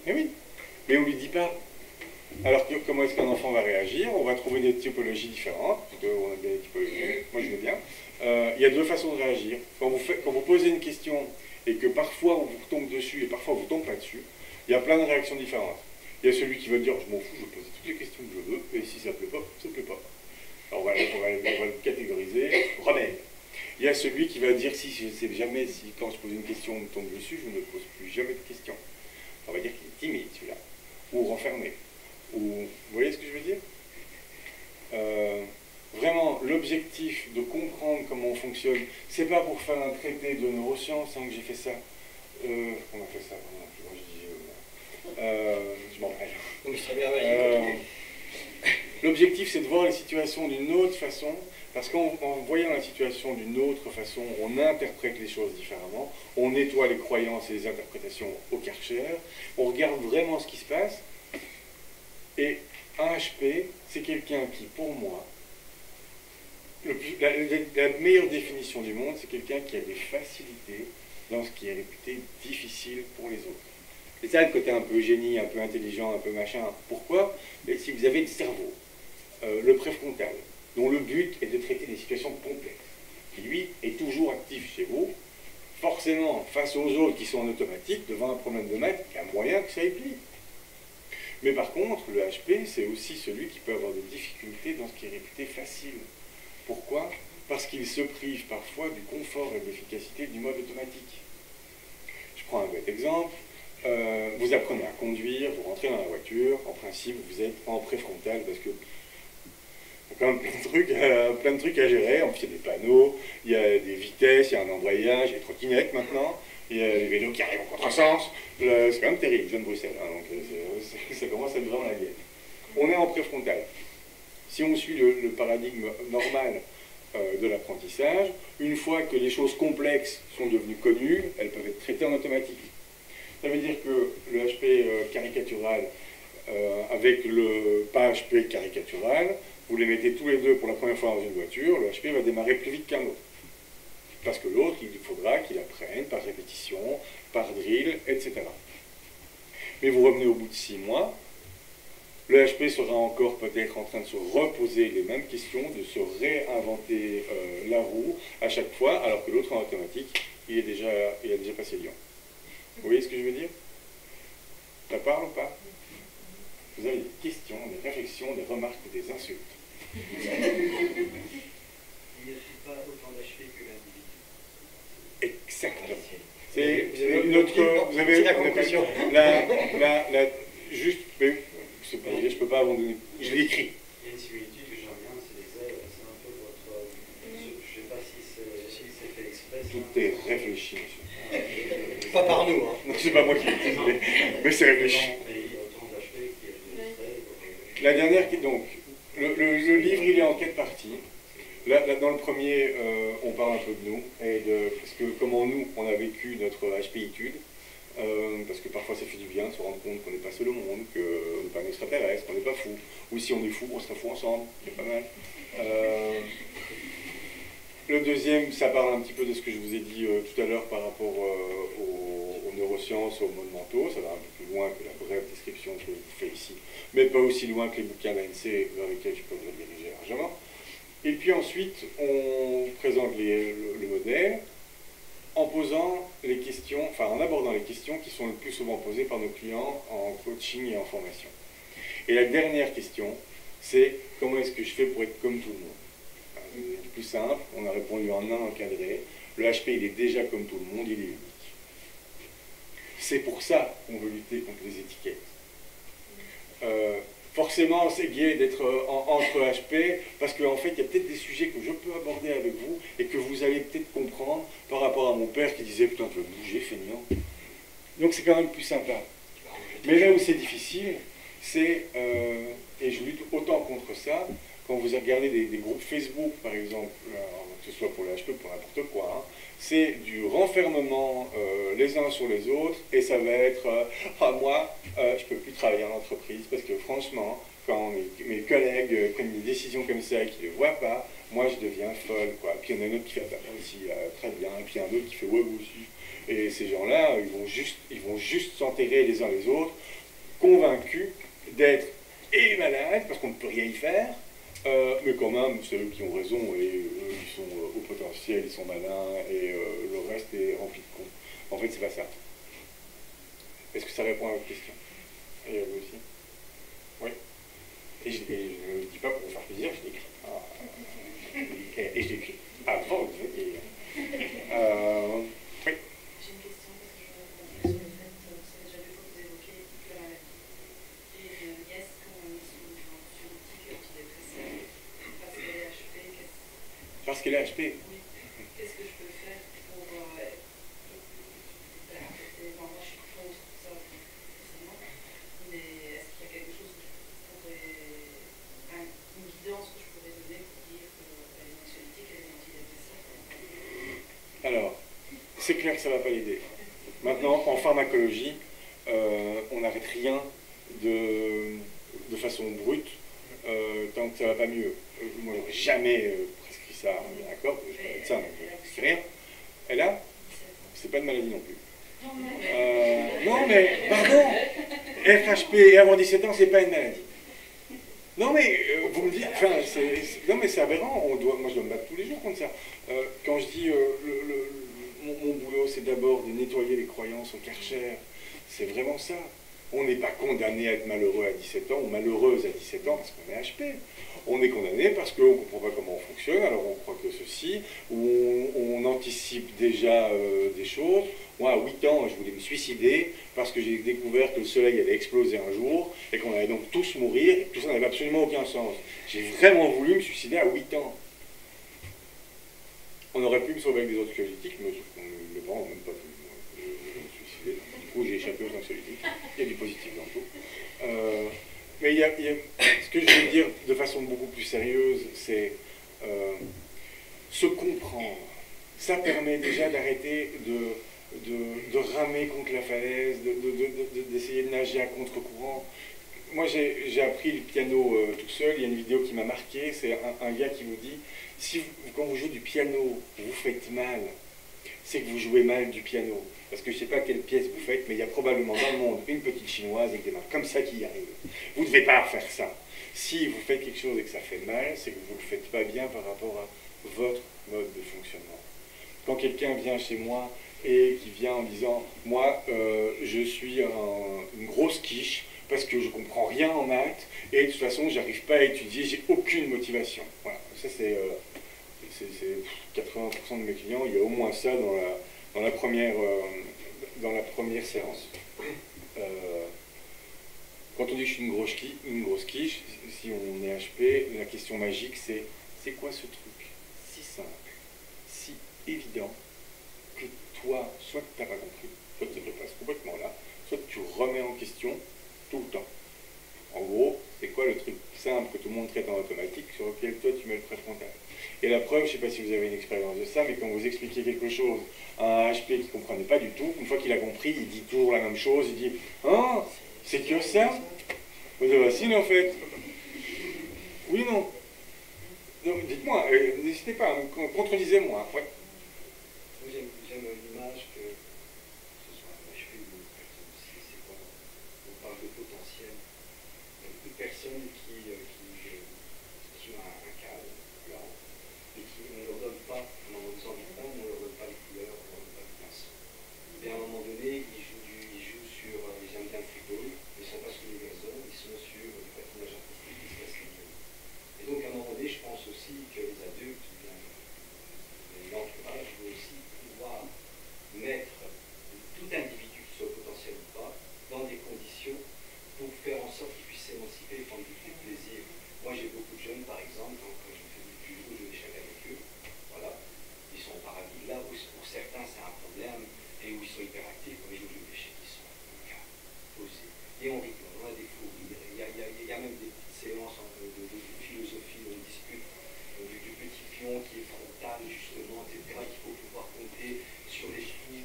Eh oui, mais on ne lui dit pas. Alors comment est-ce qu'un enfant va réagir? On va trouver des typologies différentes, parce qu'on aime bien les typologies, moi je veux bien. Il y a 2 façons de réagir. Quand vous posez une question et que parfois on vous retombe dessus et parfois on ne vous tombe pas dessus, il y a plein de réactions différentes. Il y a celui qui va dire je m'en fous, je vais poser toutes les questions que je veux, et si ça ne plaît pas, ça ne plaît pas. Alors on va le catégoriser, rebelle. Il y a celui qui va dire si quand je pose une question on me tombe dessus, je ne pose plus jamais de questions. On va dire qu'il est timide celui-là, ou renfermé. Vous voyez ce que je veux dire? Vraiment, l'objectif de comprendre comment on fonctionne, c'est pas pour faire un traité de neurosciences que j'ai fait ça. On a fait ça, moi je dis, je m'en rappelle. L'objectif, c'est de voir les situations d'une autre façon, parce qu'en voyant la situation d'une autre façon, on interprète les choses différemment, on nettoie les croyances et les interprétations au Karcher, on regarde vraiment ce qui se passe. Et un HP, c'est quelqu'un qui, pour moi, la meilleure définition du monde, c'est quelqu'un qui a des facilités dans ce qui est réputé difficile pour les autres. C'est ça le côté un peu génie, un peu intelligent, un peu machin. Pourquoi? Mais si vous avez le cerveau, le préfrontal, dont le but est de traiter des situations complexes, qui lui est toujours actif chez vous, forcément, face aux autres qui sont en automatique, devant un problème de maths, il y a moyen que ça éplie. Mais par contre, le HP, c'est aussi celui qui peut avoir des difficultés dans ce qui est réputé facile. Pourquoi? Parce qu'il se prive parfois du confort et de l'efficacité du mode automatique. Je prends un bête exemple. Vous apprenez à conduire, vous rentrez dans la voiture, en principe, vous êtes en préfrontal parce que il y a quand même plein de trucs à gérer. En plus, il y a des panneaux, il y a des vitesses, il y a un embrayage, il y a des trottinettes maintenant. Il y a les vélos qui arrivent en contresens. C'est quand même terrible, je viens de Bruxelles, hein, donc ça commence à être vraiment la guerre. On est en préfrontal. Si on suit le paradigme normal de l'apprentissage, une fois que les choses complexes sont devenues connues, elles peuvent être traitées en automatique. Ça veut dire que le HP caricatural avec le pas HP caricatural, vous les mettez tous les deux pour la première fois dans une voiture, le HP va démarrer plus vite qu'un autre. Parce que l'autre, il faudra qu'il apprenne par répétition, par drill, etc. Mais vous revenez au bout de 6 mois, le HP sera encore peut-être en train de se reposer les mêmes questions, de se réinventer la roue à chaque fois, alors que l'autre en automatique, il a déjà passé Lyon. Vous voyez ce que je veux dire? Ça parle ou pas? Vous avez des questions, des réflexions, des remarques ou des insultes? Il n'y a pas autant d'HP que l'individu. Exactement. C'est notre. Vous avez la conclusion. Juste, je ne peux pas abandonner. Je l'ai écrit. Il y a une similitude que j'en viens, c'est les ailes. C'est un peu votre. Je ne sais pas si c'est fait exprès. Tout est réfléchi, monsieur. Pas par nous, hein. Non, c'est pas moi qui l'ai décidé, mais c'est réfléchi. La dernière, donc, le livre, il est en 4 parties. Là, dans le premier, on parle un peu de nous, parce que comment nous, on a vécu notre HP-itude, parce que parfois ça fait du bien de se rendre compte qu'on n'est pas seul au monde, qu'on n'est pas un extraterrestre, qu'on n'est pas fou, ou si on est fou, on serait fou ensemble, c'est pas mal. Le deuxième, ça parle un petit peu de ce que je vous ai dit tout à l'heure par rapport aux neurosciences aux modes mentaux, ça va un peu plus loin que la brève description que je vous fais ici, mais pas aussi loin que les bouquins d'ANC vers lesquels je peux vous rediriger largement. Et puis ensuite, on présente le modèle en posant les questions, enfin en abordant les questions qui sont le plus souvent posées par nos clients en coaching et en formation. Et la dernière question, c'est comment est-ce que je fais pour être comme tout le monde? Le plus simple, on a répondu en un encadré, le HP il est déjà comme tout le monde, il est unique. C'est pour ça qu'on veut lutter contre les étiquettes. Forcément, c'est gai d'être entre HP, parce qu'en fait, il y a peut-être des sujets que je peux aborder avec vous, et que vous allez peut-être comprendre par rapport à mon père qui disait « Putain, tu vas bouger, feignant ». Donc c'est quand même plus sympa. Mais là où c'est difficile, c'est, et je lutte autant contre ça, quand vous regardez des groupes Facebook, par exemple, que ce soit pour le HP, pour n'importe quoi, hein, c'est du renfermement les uns sur les autres, et ça va être ah, moi, je ne peux plus travailler en entreprise, parce que franchement, quand mes collègues prennent des décisions comme ça et qu'ils ne le voient pas, moi je deviens folle, quoi. Puis il y en a un autre qui fait bah, aussi très bien, et puis il y en a un autre qui fait ouais, vous aussi. Et ces gens-là, ils vont juste s'enterrer les uns les autres, convaincus d'être et malades, parce qu'on ne peut rien y faire, mais quand même, c'est eux qui ont raison, et eux, ils sont au potentiel, ils sont malins, et le reste est rempli de cons. En fait, c'est pas ça. Est-ce que ça répond à votre question? Et à vous aussi? Oui. Et je ne le dis pas pour vous faire plaisir, je l'écris. Et je l'écris avant que vous ayez. Oui. J'ai une question parce que je voudrais revenir sur le fait, c'est déjà deux fois que vous évoquez la maladie. Et une nièce quand on est sur antidépresseurs, parce qu'elle est HP, parce qu'elle est HP. Oui. Qu'est-ce que je peux faire pour arrêter? Moi, je suis contre ça, forcément. Mais est-ce qu'il y a quelque chose que je pourrais, une guidance que je pourrais donner pour dire qu'elle est anxiolytique, elle est antidépresseur? Alors, c'est clair que ça ne va pas l'aider. Maintenant, en pharmacologie, on n'arrête rien de façon brute tant que ça ne va pas mieux. Moi, je n'aurais jamais prescrit ça, d'accord? Je suis médecin, donc je ne prescris rien. Elle a? C'est pas de maladie non plus. Non, mais, pardon, FHP et avoir 17 ans, c'est pas une maladie. Non, mais vous me dites, enfin, non, mais c'est aberrant, moi je dois me battre tous les jours contre ça. Quand je dis, mon boulot, c'est d'abord de nettoyer les croyances au Karcher, c'est vraiment ça. On n'est pas condamné à être malheureux à 17 ans ou malheureuse à 17 ans parce qu'on est HP. On est condamné parce qu'on ne comprend pas comment on fonctionne, alors on croit que ceci, ou on anticipe déjà des choses. Moi, à 8 ans, je voulais me suicider parce que j'ai découvert que le soleil allait exploser un jour et qu'on allait donc tous mourir et que tout ça n'avait absolument aucun sens. J'ai vraiment voulu me suicider à 8 ans. On aurait pu me sauver avec des anxiolytiques, mais mes parents n'ont même pas voulu me suicider. Du coup, j'ai échappé aux anxiolytiques. Il y a du positif dans tout. Mais ce que je veux dire de façon beaucoup plus sérieuse, c'est se comprendre. Ça permet déjà d'arrêter de ramer contre la falaise, d'essayer de nager à contre-courant. Moi, j'ai appris le piano tout seul. Il y a une vidéo qui m'a marqué. C'est un gars qui vous dit, si quand vous jouez du piano, vous faites mal, c'est que vous jouez mal du piano. Parce que je ne sais pas quelle pièce vous faites, mais il y a probablement dans le monde une petite chinoise avec des mains comme ça qui y arrive. Vous ne devez pas faire ça. Si vous faites quelque chose et que ça fait mal, c'est que vous ne le faites pas bien par rapport à votre mode de fonctionnement. Quand quelqu'un vient chez moi et qui vient en disant « Moi, je suis une grosse quiche parce que je ne comprends rien en maths et de toute façon, je n'arrive pas à étudier, j'ai aucune motivation. » Voilà, ça c'est 80% de mes clients, il y a au moins ça dans la première séance. Quand on dit que je suis une grosse quiche, si on est HP, la question magique c'est quoi ce truc si simple, si évident, que toi, soit tu n'as pas compris, soit tu te passes complètement là, soit tu remets en question tout le temps. En gros, c'est quoi le truc simple que tout le monde traite en automatique sur lequel toi tu mets le préfrontal? Et la preuve, je ne sais pas si vous avez une expérience de ça, mais quand vous expliquez quelque chose à un HP qui ne comprenait pas du tout, une fois qu'il a compris, il dit toujours la même chose, il dit « Ah, c'est que ça ?» Vous dites « Si, en fait. » Oui, non. Donc, dites-moi, n'hésitez pas, contredisez-moi. Ouais. J'aime l'image que ce soit un HP ou beaucoup de personnes qui ont un cadre blanc et qui ne leur donne pas, dans les environnements, on ne leur donne pas les couleurs, on ne leur donne pas les pinceaux. Et à un moment donné, ils jouent sur les aiment bien le football, ils ne sont pas sur les gazons, ils sont sur le patinage artistique qui se passe les lieux. Et donc à un moment donné, je pense aussi que les adultes, l'entourage veut aussi pouvoir mettre tout individu, qu'il soit potentiel ou pas, dans des conditions pour faire en sorte qu'ils puissent s'émanciper et prendre du plaisir. Moi j'ai beaucoup de jeunes par exemple, quand je fais du judo, je l'échec avec eux, voilà, ils sont au paradis. Là où pour certains c'est un problème et où ils sont hyperactifs, comme ils jouent au l'échec, ils sont calmes, posés. Et on rigole, on a des fous rires, il y a même des petites séances de philosophie où on discute du petit pion qui est frontal justement, etc., qu'il faut pouvoir compter sur les coups,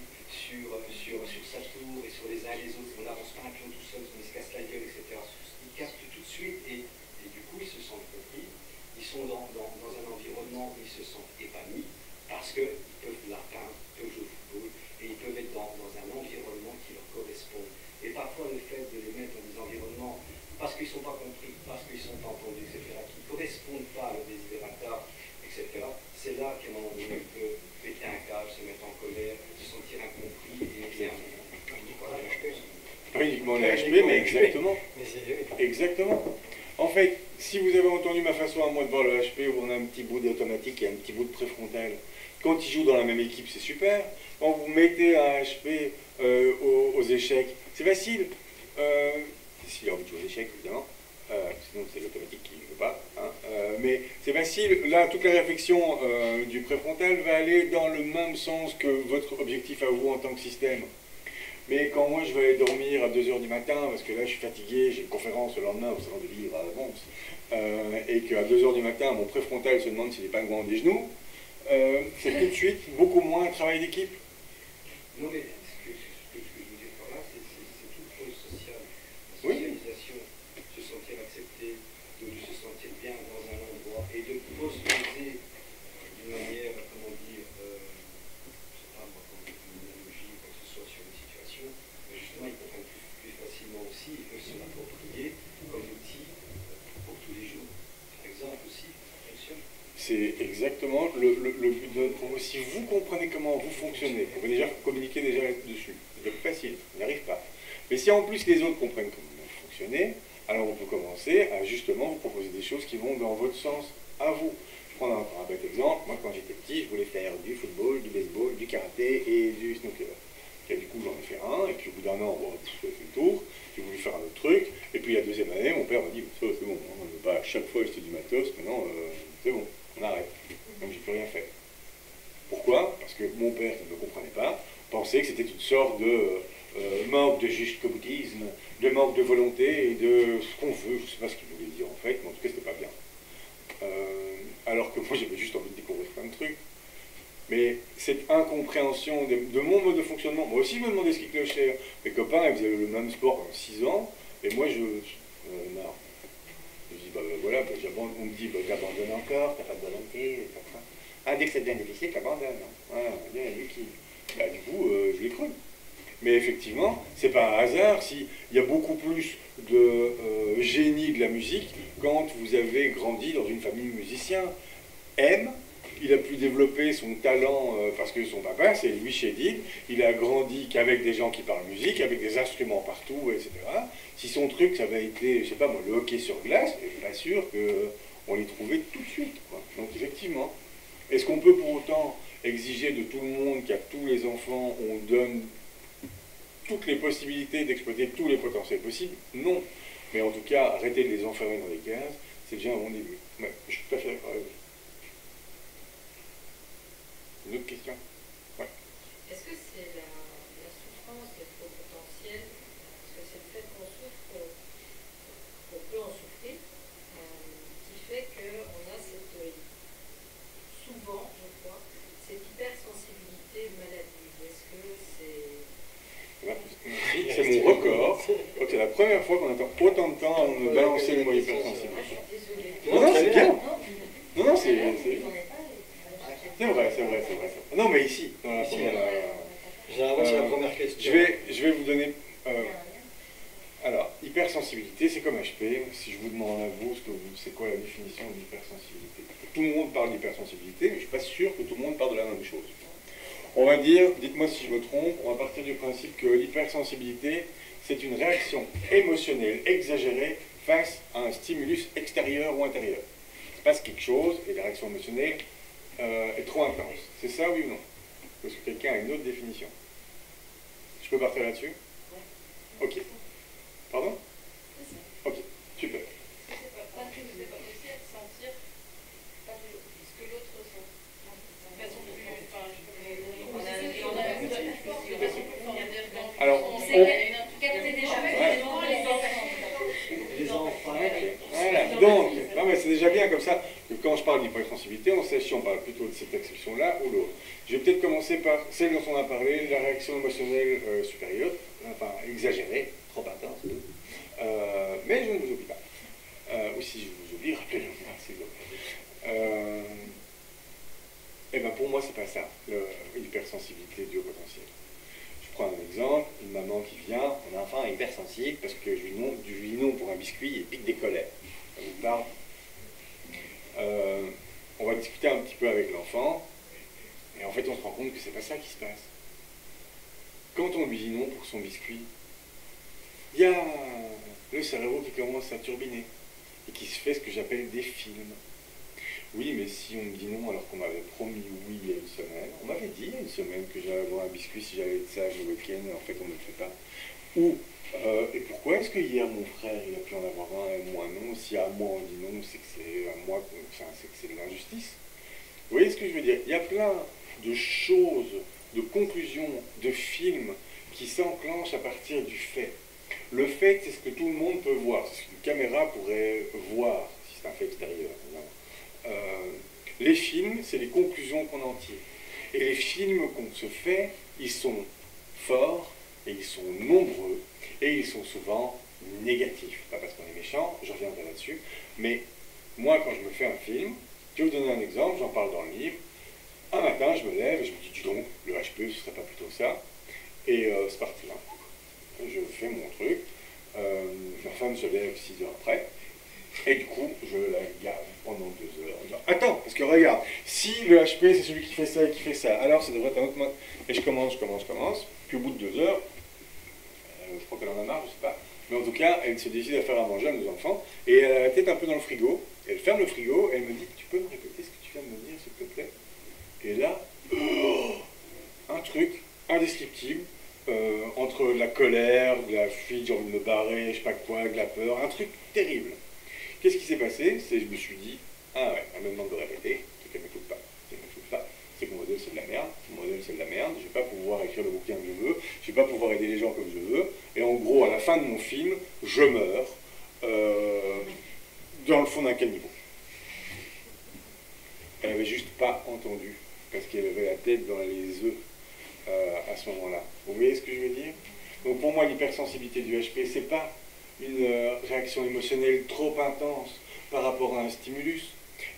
sur sa tour et sur les uns et les autres. On n'avance pas un pion tout seul, on se casse la gueule, etc. Ils captent tout de suite et du coup ils se sentent compris. Ils sont dans un environnement où ils se sentent épanouis parce qu'ils peuvent l'atteindre, ils peuvent jouer au football et ils peuvent être dans un environnement qui leur correspond. Et parfois le fait de les mettre dans des environnements parce qu'ils ne sont pas compris, parce qu'ils ne sont pas entendus, etc., qui ne correspondent pas à leurs desiderata, etc., c'est là qu'à un moment donné, on peut péter un câble, se mettre en colère, se sentir incompris et pas uniquement les HP, mais exactement. Exactement. En fait, si vous avez entendu ma façon à moi de voir le HP, où on a un petit bout d'automatique et un petit bout de préfrontal, quand ils jouent dans la même équipe, c'est super. Quand vous mettez un HP aux échecs, c'est facile. S'il a envie de jouer aux échecs, évidemment. Sinon, c'est l'automatique qui ne veut pas. Hein. Mais c'est facile. Là, toute la réflexion du préfrontal va aller dans le même sens que votre objectif à vous en tant que système. Mais quand moi, je vais aller dormir à 2 h du matin, parce que là, je suis fatigué, j'ai une conférence le lendemain au salon de livre à Mons, et qu'à 2 h du matin, mon préfrontal se demande s'il n'est pas loin des genoux, c'est tout de suite beaucoup moins un travail d'équipe. Non, mais ce que je veux dire par là, c'est tout le rôle social, la socialisation, se sentir accepté, de se sentir bien dans un endroit et de poser d'une manière, comment dire, je ne sais pas moi, comme une analogie ou quoi que ce soit sur une situation, mais justement ils comprennent plus facilement aussi, ils peuvent se l'approprier comme outil pour tous les jours. Par exemple aussi, attention. C'est exactement le but de notre propos. Si vous comprenez comment vous fonctionnez, vous pouvez déjà communiquer déjà là-dessus. C'est facile, on n'y arrive pas. Mais si en plus les autres comprennent comment vous fonctionnez, alors on peut commencer à justement vous proposer des choses qui vont dans votre sens, à vous. Je prends encore un bête exemple. Moi, quand j'étais petit, je voulais faire du football, du baseball, du karaté et du snooker. Et du coup, j'en ai fait un, et puis au bout d'un an, bon, j'ai fait le tour, j'ai voulu faire un autre truc, et puis la deuxième année, mon père m'a dit, c'est bon, on ne veut pas à chaque fois acheter du matos, maintenant, c'est bon, on arrête. Donc j'ai plus rien fait. Pourquoi? Parce que mon père, qui ne me comprenait pas, pensait que c'était une sorte de manque de jusqu'au-boutisme, de manque de volonté et de ce qu'on veut, je ne sais pas ce qu'il voulait dire en fait, mais en tout cas c'était pas bien. Alors que moi j'avais juste envie de découvrir plein de trucs. Mais cette incompréhension de mon mode de fonctionnement, moi aussi je me demandais ce qui clochait. Mes copains ils faisaient le même sport pendant 6 ans, et moi je dis voilà, on me dit t'abandonnes encore, t'as pas de volonté, ah dès que ça devient difficile, t'abandonnes. Hein. Ah, lui qui. Bah, du coup, je l'ai cru. Mais effectivement, c'est pas un hasard s'il y a beaucoup plus de génie de la musique quand vous avez grandi dans une famille de musiciens. Il a pu développer son talent parce que son papa, c'est Louis Chédid, il a grandi qu'avec des gens qui parlent musique, avec des instruments partout, etc. Si son truc, ça avait été, je sais pas moi, le hockey sur glace, je suis pas sûr qu'on l'ait trouvé tout de suite. Quoi. Donc effectivement, est-ce qu'on peut pour autant exiger de tout le monde qu'à tous les enfants, on donne toutes les possibilités d'exploiter tous les potentiels possibles? Non. Mais en tout cas, arrêter de les enfermer dans les cases, c'est déjà un bon début. Ouais, je suis tout à fait d'accord avec vous. Une autre question? Ouais. Est-ce que c'est la souffrance d'être au potentiel, parce que c'est le fait qu'on souffre, qu'on peut en souffrir, qui fait qu'on a cette, souvent, je crois, cette hypersensibilité maladive? Est-ce que c'est... C'est mon record. Donc c'est la première fois qu'on attend autant de temps à me balancer le mot hypersensible. Moi, je suis désolée. Non, c'est bien. Non, c'est vrai. Non, mais ici, dans la première... Généralement, c'est la première question. Je vais vous donner... alors, Hypersensibilité, c'est comme HP. Si je vous demande à vous, c'est quoi la définition de l'hypersensibilité? Tout le monde parle d'hypersensibilité, mais je ne suis pas sûr que tout le monde parle de la même chose. On va dire, dites-moi si je me trompe, on va partir du principe que l'hypersensibilité, c'est une réaction émotionnelle exagérée face à un stimulus extérieur ou intérieur. Il se passe quelque chose et la réaction émotionnelle est trop intense. C'est ça, oui ou non? Est-ce que quelqu'un a une autre définition? Je peux partir là-dessus? Ok. Pardon? Ok, super. Pas que vous n'avez pas réussi à sentir pas ce que l'autre ressent. De façon plus. Alors, capter déjà Les enfants. voilà, donc, non mais c'est déjà bien comme ça, que quand je parle d'hypersensibilité, on sait si on parle plutôt de cette exception-là ou l'autre. Je vais peut-être commencer par celle dont on a parlé, la réaction émotionnelle supérieure, enfin exagérée, trop intense, mais je ne vous oublie pas. Ou si je vous oublie, rappelez-le-moi, s'il vous plaît. Et bien pour moi, c'est pas ça, l'hypersensibilité due au potentiel. Je prends un exemple, une maman qui vient, mon enfant est hypersensible parce que je lui dis non pour un biscuit et pique des colères. Ça vous parle? On va discuter un petit peu avec l'enfant, et en fait on se rend compte que c'est pas ça qui se passe. Quand on lui dit non pour son biscuit, il y a le cerveau qui commence à turbiner, et qui se fait ce que j'appelle des films. Oui, mais si on me dit non alors qu'on m'avait promis oui il y a une semaine, on m'avait dit il y a une semaine que j'allais avoir un biscuit si j'allais être sage le week-end, en fait on ne le fait pas. Ou, et pourquoi est-ce que hier mon frère il a pu en avoir un et moi non? Si à moi on dit non, c'est que c'est à moi, enfin, c'est que c'est de l'injustice. Vous voyez ce que je veux dire? Il y a plein de choses, de conclusions, de films qui s'enclenchent à partir du fait. Le fait, c'est ce que tout le monde peut voir, c'est ce qu'une caméra pourrait voir, si c'est un fait extérieur. Les films, c'est les conclusions qu'on en tire. Et les films qu'on se fait, ils sont forts, et ils sont nombreux, et ils sont souvent négatifs. Pas parce qu'on est méchant, je reviendrai là-dessus, mais moi, quand je me fais un film, je vais vous donner un exemple, j'en parle dans le livre. Un matin, je me lève et je me dis, dis donc, le HP, ce serait pas plutôt ça? Et c'est parti là. Je fais mon truc, ma femme se lève 6 heures après, et du coup, je la garde pendant 2 heures. En disant, attends, parce que regarde, si le HP c'est celui qui fait ça et qui fait ça, alors ça devrait être un autre mode. Et je commence. Puis au bout de 2 heures, je crois qu'elle en a marre, je sais pas. Mais en tout cas, elle se décide à faire à manger à nos enfants. Et elle a la tête un peu dans le frigo. Elle ferme le frigo et elle me dit, tu peux me répéter ce que tu viens de me dire, s'il te plaît? Et là, un truc indescriptible. Entre la colère, de la fuite, j'ai envie de me barrer, je sais pas quoi, de la peur, un truc terrible. Qu'est-ce qui s'est passé? C'est je me suis dit, ah ouais, elle me demande de répéter, c'est qu'elle ne m'écoute pas. Si elle ne m'écoute pas, c'est que mon modèle c'est de la merde, mon modèle c'est de la merde, je vais pas pouvoir écrire le bouquin que je veux, je vais pas pouvoir aider les gens comme je veux, et en gros, à la fin de mon film, je meurs dans le fond d'un caniveau. Elle avait juste pas entendu, parce qu'elle avait la tête dans les œufs. À ce moment-là. Vous voyez ce que je veux dire? Donc pour moi, l'hypersensibilité du HP, c'est pas une réaction émotionnelle trop intense par rapport à un stimulus.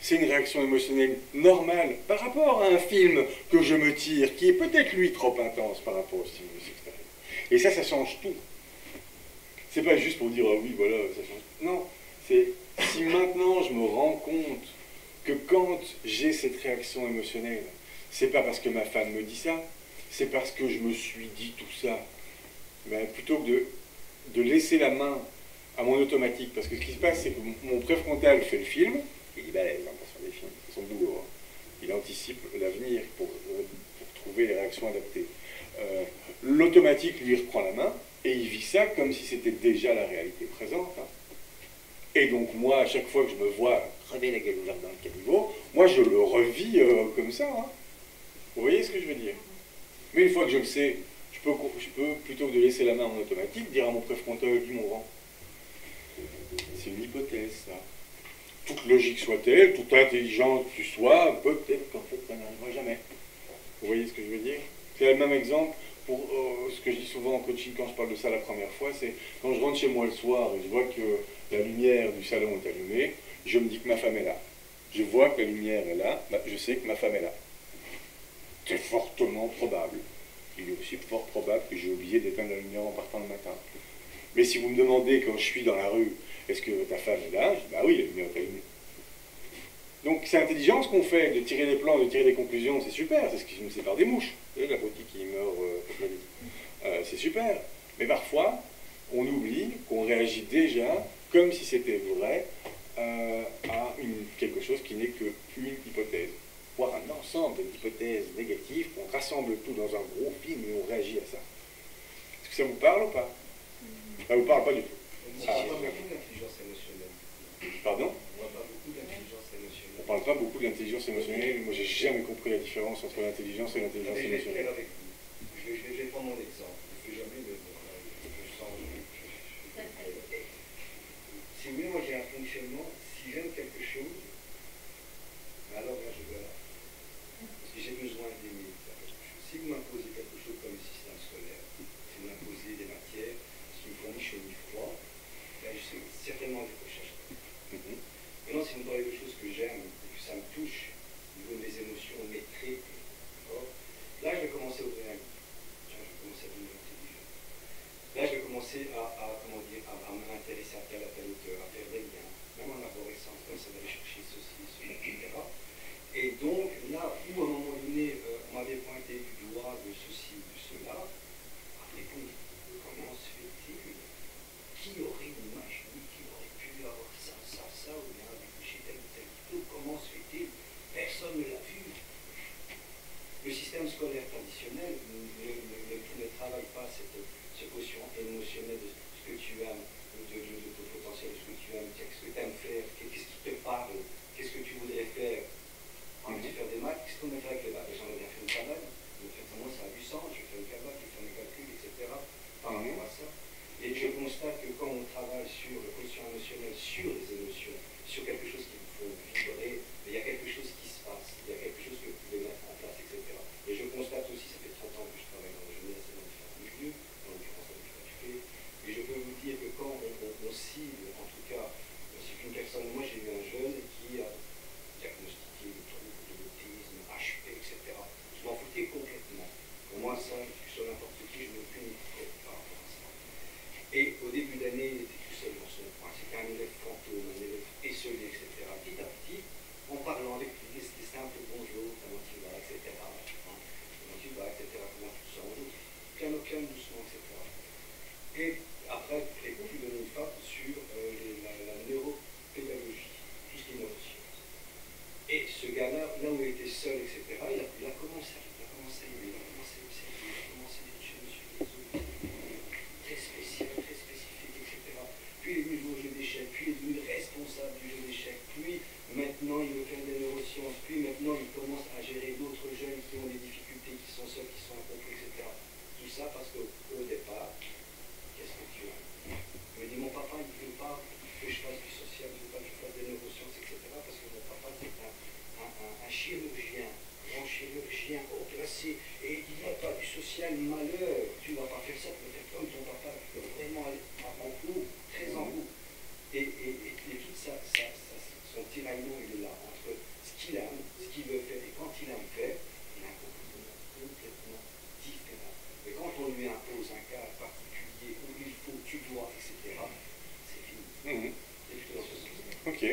C'est une réaction émotionnelle normale par rapport à un film que je me tire, qui est peut-être lui trop intense par rapport au stimulus extérieur. Et ça change tout. C'est pas juste pour dire, ah oui, voilà, ça change. Non, c'est si maintenant je me rends compte que quand j'ai cette réaction émotionnelle, c'est pas parce que ma femme me dit ça, c'est parce que je me suis dit tout ça. Ben, plutôt que de laisser la main à mon automatique, parce que ce qui se passe, c'est que mon préfrontal fait le film, il est balèze sur les films, c'est son boulot. Hein. Il anticipe l'avenir pour trouver les réactions adaptées. L'automatique lui reprend la main, et il vit ça comme si c'était déjà la réalité présente. Hein. Et donc moi, à chaque fois que je me vois crever la gueule ouverte dans le caniveau, moi je le revis comme ça. Hein. Vous voyez ce que je veux dire? Mais une fois que je le sais, je peux, plutôt que de laisser la main en automatique, dire à mon préfrontal, dis mon vent. C'est une hypothèse, ça. Toute logique soit-elle, toute intelligence que tu sois, peut-être qu'en fait, ça n'arrivera jamais. Vous voyez ce que je veux dire? C'est le même exemple pour ce que je dis souvent en coaching quand je parle de ça la première fois, c'est quand je rentre chez moi le soir et je vois que la lumière du salon est allumée, je me dis que ma femme est là. Je vois que la lumière est là, bah, je sais que ma femme est là. C'est fortement probable. Il est aussi fort probable que j'ai oublié d'éteindre la lumière en partant le matin. Mais si vous me demandez quand je suis dans la rue, est-ce que ta femme est là? Je dis, bah oui, la lumière est allumée. Donc c'est intelligent ce qu'on fait, de tirer des plans, de tirer des conclusions, c'est super, c'est ce qui me sépare des mouches. Vous voyez, la boutique qui meurt toute la vie. C'est super. Mais parfois, on oublie qu'on réagit déjà comme si c'était vrai à quelque chose qui n'est qu'une hypothèse, voire un ensemble d'hypothèses négatives qu'on rassemble tout dans un gros film et on réagit à ça. Est-ce que ça vous parle ou pas? Ça vous parle pas du tout. On parle pas beaucoup d'intelligence émotionnelle. Pardon? On parle pas beaucoup d'intelligence émotionnelle. On parle pas beaucoup d'intelligence émotionnelle. Moi, j'ai jamais compris la différence entre l'intelligence et l'intelligence Je vais faire émotionnelle. avec vous. Je vais prendre mon exemple. Je ne fais jamais, mais bon, là, je sens. Si vous voulez, moi j'ai un fonctionnement. Si j'aime quelque chose, alors là, je vais là. Parce que j'ai besoin d'aimer quelque chose. Si vous m'imposez quelque chose comme le système scolaire, si vous m'imposez des matières qui me font ni chaud ni froid, ben, je sais certainement des recherches. Maintenant, si vous me parlez de choses que j'aime, que ça me touche, au niveau de mes émotions, mes traits, d'accord, là, je vais commencer à ouvrir un livre. Je vais commencer à devenir intelligent. Là, je vais commencer à m'intéresser à tel auteur, à faire des liens, même en arborescence, comme ça, d'aller chercher ceci, cela, etc. Et donc, là où à un moment donné, on m'avait pointé du doigt de ceci, de cela, après, comment se fait-il? Qui aurait une image, qui aurait pu avoir ça, ou bien chez tel ou tel truc, comment se fait-il? Personne ne l'a vu. Le système scolaire traditionnel ne travaille pas ce quotient émotionnel de ce que tu aimes, de ton potentiel, de ce que tu aimes, qu'est-ce que tu aimes faire, qu'est-ce qui te parle, qu'est-ce que tu voudrais faire. On veut faire des maths, qu'est-ce qu'on va faire avec les maths? J'en ai bien fait une cabane, moi ça a du sens, je vais faire une cabane, je vais faire mes calculs, etc. Par rapport à ça. Et je constate que quand on travaille sur le quotient émotionnel, sur les émotions, sur quelque chose qui vous fait vibrer, il y a quelque chose qui se passe, il y a quelque chose que vous pouvez mettre en place, etc. Et je constate aussi, ça fait 30 ans que je travaille dans la jeunesse et dans différents milieux, dans l'occurrence avec l'UHP, et je peux vous dire que quand on cible, en tout cas, c'est qu'une personne, moi j'ai eu un jeune qui a diagnostiqué le trouble de l'autisme, HP, etc. Je m'en foutais complètement. Pour moi, ça, sur n'importe qui, je n'ai aucune idée par rapport à ça. Et au début d'année, il était tout seul dans son coin. C'était un élève fantôme, un élève esselé, etc. Petit à petit, en parlant avec lui, c'était simple, bonjour, comment tu vas, etc. Comment tu vas, etc. Comment tu te sens, bonjour. Calme, doucement, etc. Et après, les cours, je lui donne une fac sur la neuropédagogie, tout ce qui est neurosciences. Et ce gars-là, là où il était seul, etc., il a commencé à aimer, il a commencé à observer, il a commencé à dire, je me suis désolé, très spécial, très spécifique, etc. Puis il est venu jouer au jeu d'échecs, puis il est devenu responsable du jeu d'échecs, puis maintenant il veut faire des neurosciences, puis maintenant il commence à gérer d'autres jeunes qui ont des difficultés, qui sont seuls, qui sont incompris, etc. Tout ça parce qu'au départ, qu'est-ce que tu as? Il me dit, mon papa, il ne veut pas que je fasse du social, il ne veut pas que je fasse des neurosciences, etc. Parce que mon papa, c'est un chirurgien, grand chirurgien, haut placé, et il n'y a pas du social, malheur, tu ne vas pas faire ça, tu vas faire comme ton papa, tu peux vraiment aller en haut, très en haut. Et tout ça, son tiraillement, il est là, entre ce qu'il aime, ce qu'il veut faire, et quand il aime faire, il a un comportement complètement différent. Mais quand on lui impose un cas particulier où il faut, tu dois, etc., c'est fini. C'est plutôt dans ce sens-là. Ok.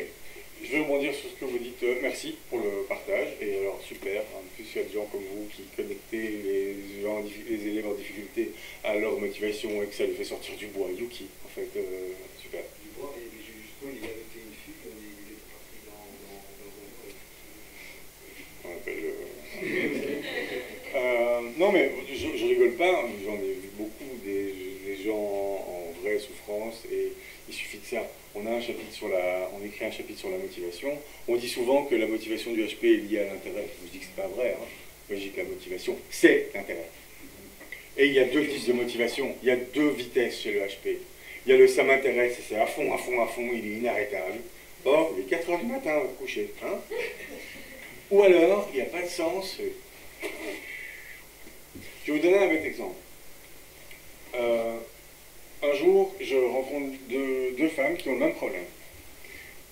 Je vais rebondir sur ce que vous dites. Merci pour le partage. Et alors, super. En plus, il y a des gens comme vous qui connectez les élèves en difficulté à leur motivation et que ça les fait sortir du bois. Yuki, en fait, super. Du bois, et justement, il avait fait une fugue, il était parti dans on appelle non, mais je rigole pas. J'en ai vu beaucoup des gens en vraie souffrance et il suffit de ça. On écrit un chapitre sur la motivation. On dit souvent que la motivation du HP est liée à l'intérêt. Je dis que c'est pas vrai. Moi, je dis que la motivation, c'est l'intérêt. Et il y a deux types de motivation. Il y a deux vitesses chez le HP. Il y a le ça m'intéresse, et c'est à fond, il est inarrêtable. Or, il est 4 heures du matin, on va coucher. Ou alors, il n'y a pas de sens. Je vais vous donner un bête exemple. Un jour, je rencontre deux femmes qui ont le même problème.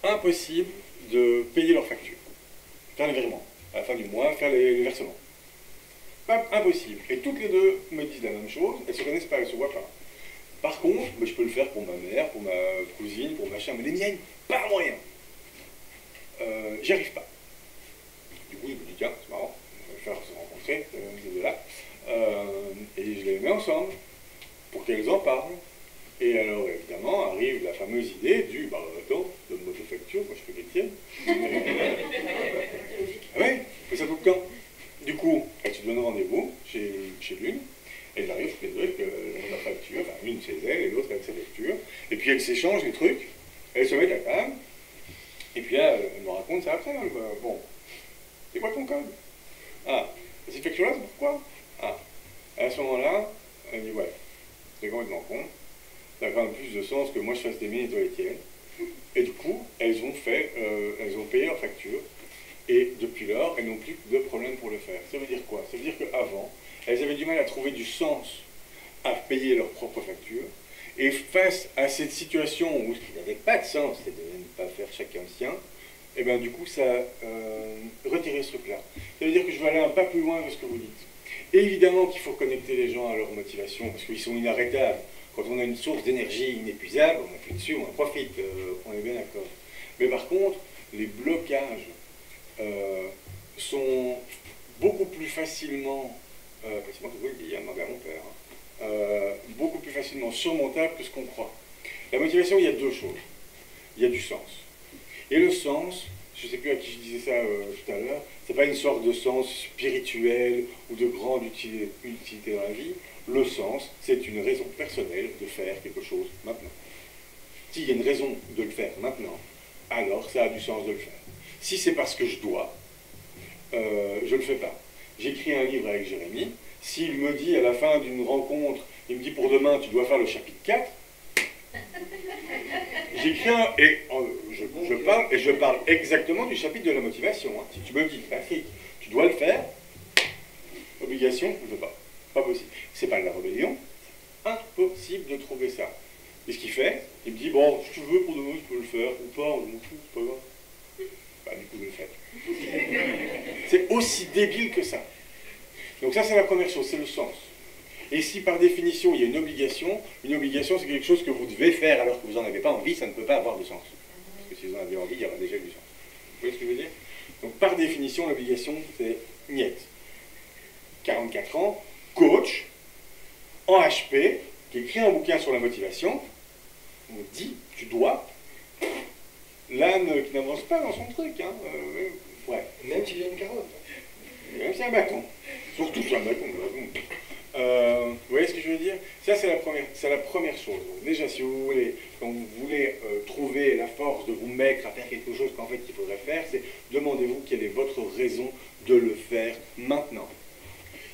Impossible de payer leurs factures. Faire les virements. À la fin du mois, faire les versements. Impossible. Et toutes les deux me disent la même chose. Elles ne se connaissent pas, elles ne se voient pas. Par contre, je peux le faire pour ma mère, pour ma cousine, pour machin, mais les miennes, pas moyen. J'y arrive pas. Du coup, je me dis, tiens, c'est marrant, on va faire se rencontrer, ces deux-là. Et je les mets ensemble pour qu'elles en parlent. Et alors, évidemment, arrive la fameuse idée du, bah attends, donne-moi tes factures, moi je fais les tiennes. Ah ouais, mais ça coûte quand? Du coup, elles se donnent rendez-vous chez l'une, elles arrivent toutes les deux avec la facture, enfin une chez elle et l'autre avec sa facture, et puis elles s'échangent les trucs, elles se mettent à table, et puis là, elles me racontent ça après, hein, bon, c'est quoi ton code? Ah, cette facture-là, c'est pourquoi? Ah, à ce moment-là, elle dit, ouais, c'est complètement con. Ça a quand même plus de sens que moi je fasse des mines et toi les tiennes. Et du coup, elles ont payé leur facture, et depuis lors, elles n'ont plus de problème pour le faire. Ça veut dire quoi? Ça veut dire qu'avant, elles avaient du mal à trouver du sens à payer leurs propres factures, et face à cette situation où ce qui n'avait pas de sens, c'était de ne pas faire chacun le sien, et bien du coup, ça a retiré ce truc-là. Ça veut dire que je vais aller un pas plus loin que ce que vous dites. Et évidemment qu'il faut connecter les gens à leur motivation, parce qu'ils sont inarrêtables. Quand on a une source d'énergie inépuisable, on appuie dessus, on en profite, on est bien d'accord. Mais par contre, les blocages sont beaucoup plus facilement, c'est moi qui vous le dis, demandez à mon père, beaucoup plus facilement surmontables que ce qu'on croit. La motivation, il y a deux choses. Il y a du sens. Et le sens, je ne sais plus à qui je disais ça tout à l'heure, c'est pas une sorte de sens spirituel ou de grande utilité dans la vie. Le sens, c'est une raison personnelle de faire quelque chose maintenant. S'il y a une raison de le faire maintenant, alors ça a du sens de le faire. Si c'est parce que je dois, je ne le fais pas. J'écris un livre avec Jérémy, s'il me dit à la fin d'une rencontre, il me dit pour demain tu dois faire le chapitre 4, j'écris un, et je parle exactement du chapitre de la motivation. Hein. Si tu me dis, Patrick, tu dois le faire, obligation, je ne veux pas. Pas possible. C'est pas de la rébellion. Impossible de trouver ça. Et ce qu'il fait, il me dit, bon, si tu veux, pour demain, tu peux le faire, ou pas, je m'en fous, c'est pas grave. Bah, du coup, je le fais. C'est aussi débile que ça. Donc ça, c'est la première chose, c'est le sens. Et si par définition, il y a une obligation c'est quelque chose que vous devez faire alors que vous n'en avez pas envie, ça ne peut pas avoir de sens. Parce que si vous en avez envie, il y aura déjà du sens. Vous voyez ce que je veux dire? Donc par définition, l'obligation, c'est niette. 44 ans, coach, en HP, qui écrit un bouquin sur la motivation, on me dit, tu dois, l'âne qui n'avance pas dans son truc, hein, ouais. Même si j'ai une carotte. Même si c'est un bâton. Surtout c'est un bâton. Vous voyez ce que je veux dire? Ça, c'est la première chose. Donc, déjà, si vous voulez, quand vous voulez trouver la force de vous mettre à faire quelque chose qu'en fait il faudrait faire, c'est demandez-vous quelle est votre raison de le faire maintenant.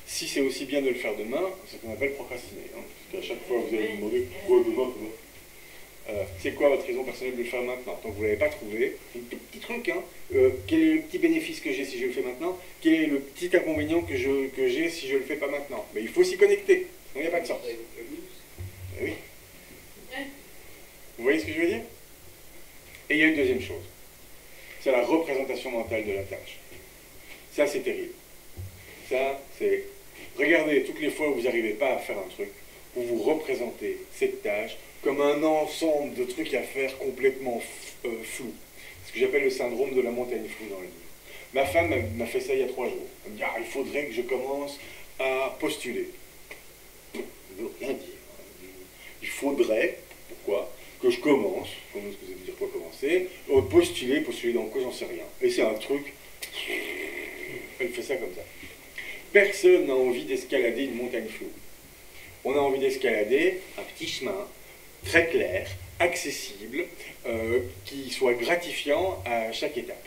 Si c'est aussi bien de le faire demain, c'est ce qu'on appelle procrastiner. Hein, parce qu'à chaque fois, vous allez vous demander pourquoi demain, c'est quoi votre raison personnelle de le faire maintenant? Tant que vous ne l'avez pas trouvé, un tout petit truc, hein, quel est le petit bénéfice que j'ai si je le fais maintenant? Quel est le petit inconvénient que j'ai si je ne le fais pas maintenant? Mais il faut s'y connecter, sinon il n'y a pas de sens. Eh oui. Vous voyez ce que je veux dire? Et il y a une deuxième chose. C'est la représentation mentale de la tâche. Ça, c'est terrible. Ça, c'est... Regardez, toutes les fois où vous n'arrivez pas à faire un truc, vous vous représentez cette tâche comme un ensemble de trucs à faire complètement flou. Ce que j'appelle le syndrome de la montagne floue dans le livre. Ma femme m'a fait ça il y a 3 jours. Elle me dit, il faudrait que je commence à postuler. Ça ne veut rien dire. Il faudrait, pourquoi? Que je commence, comment est-ce que ça veut dire quoi commencer? Postuler dans quoi, j'en sais rien. Et c'est un truc, elle fait ça comme ça. Personne n'a envie d'escalader une montagne floue. On a envie d'escalader un petit chemin, très clair, accessible, qui soit gratifiant à chaque étape.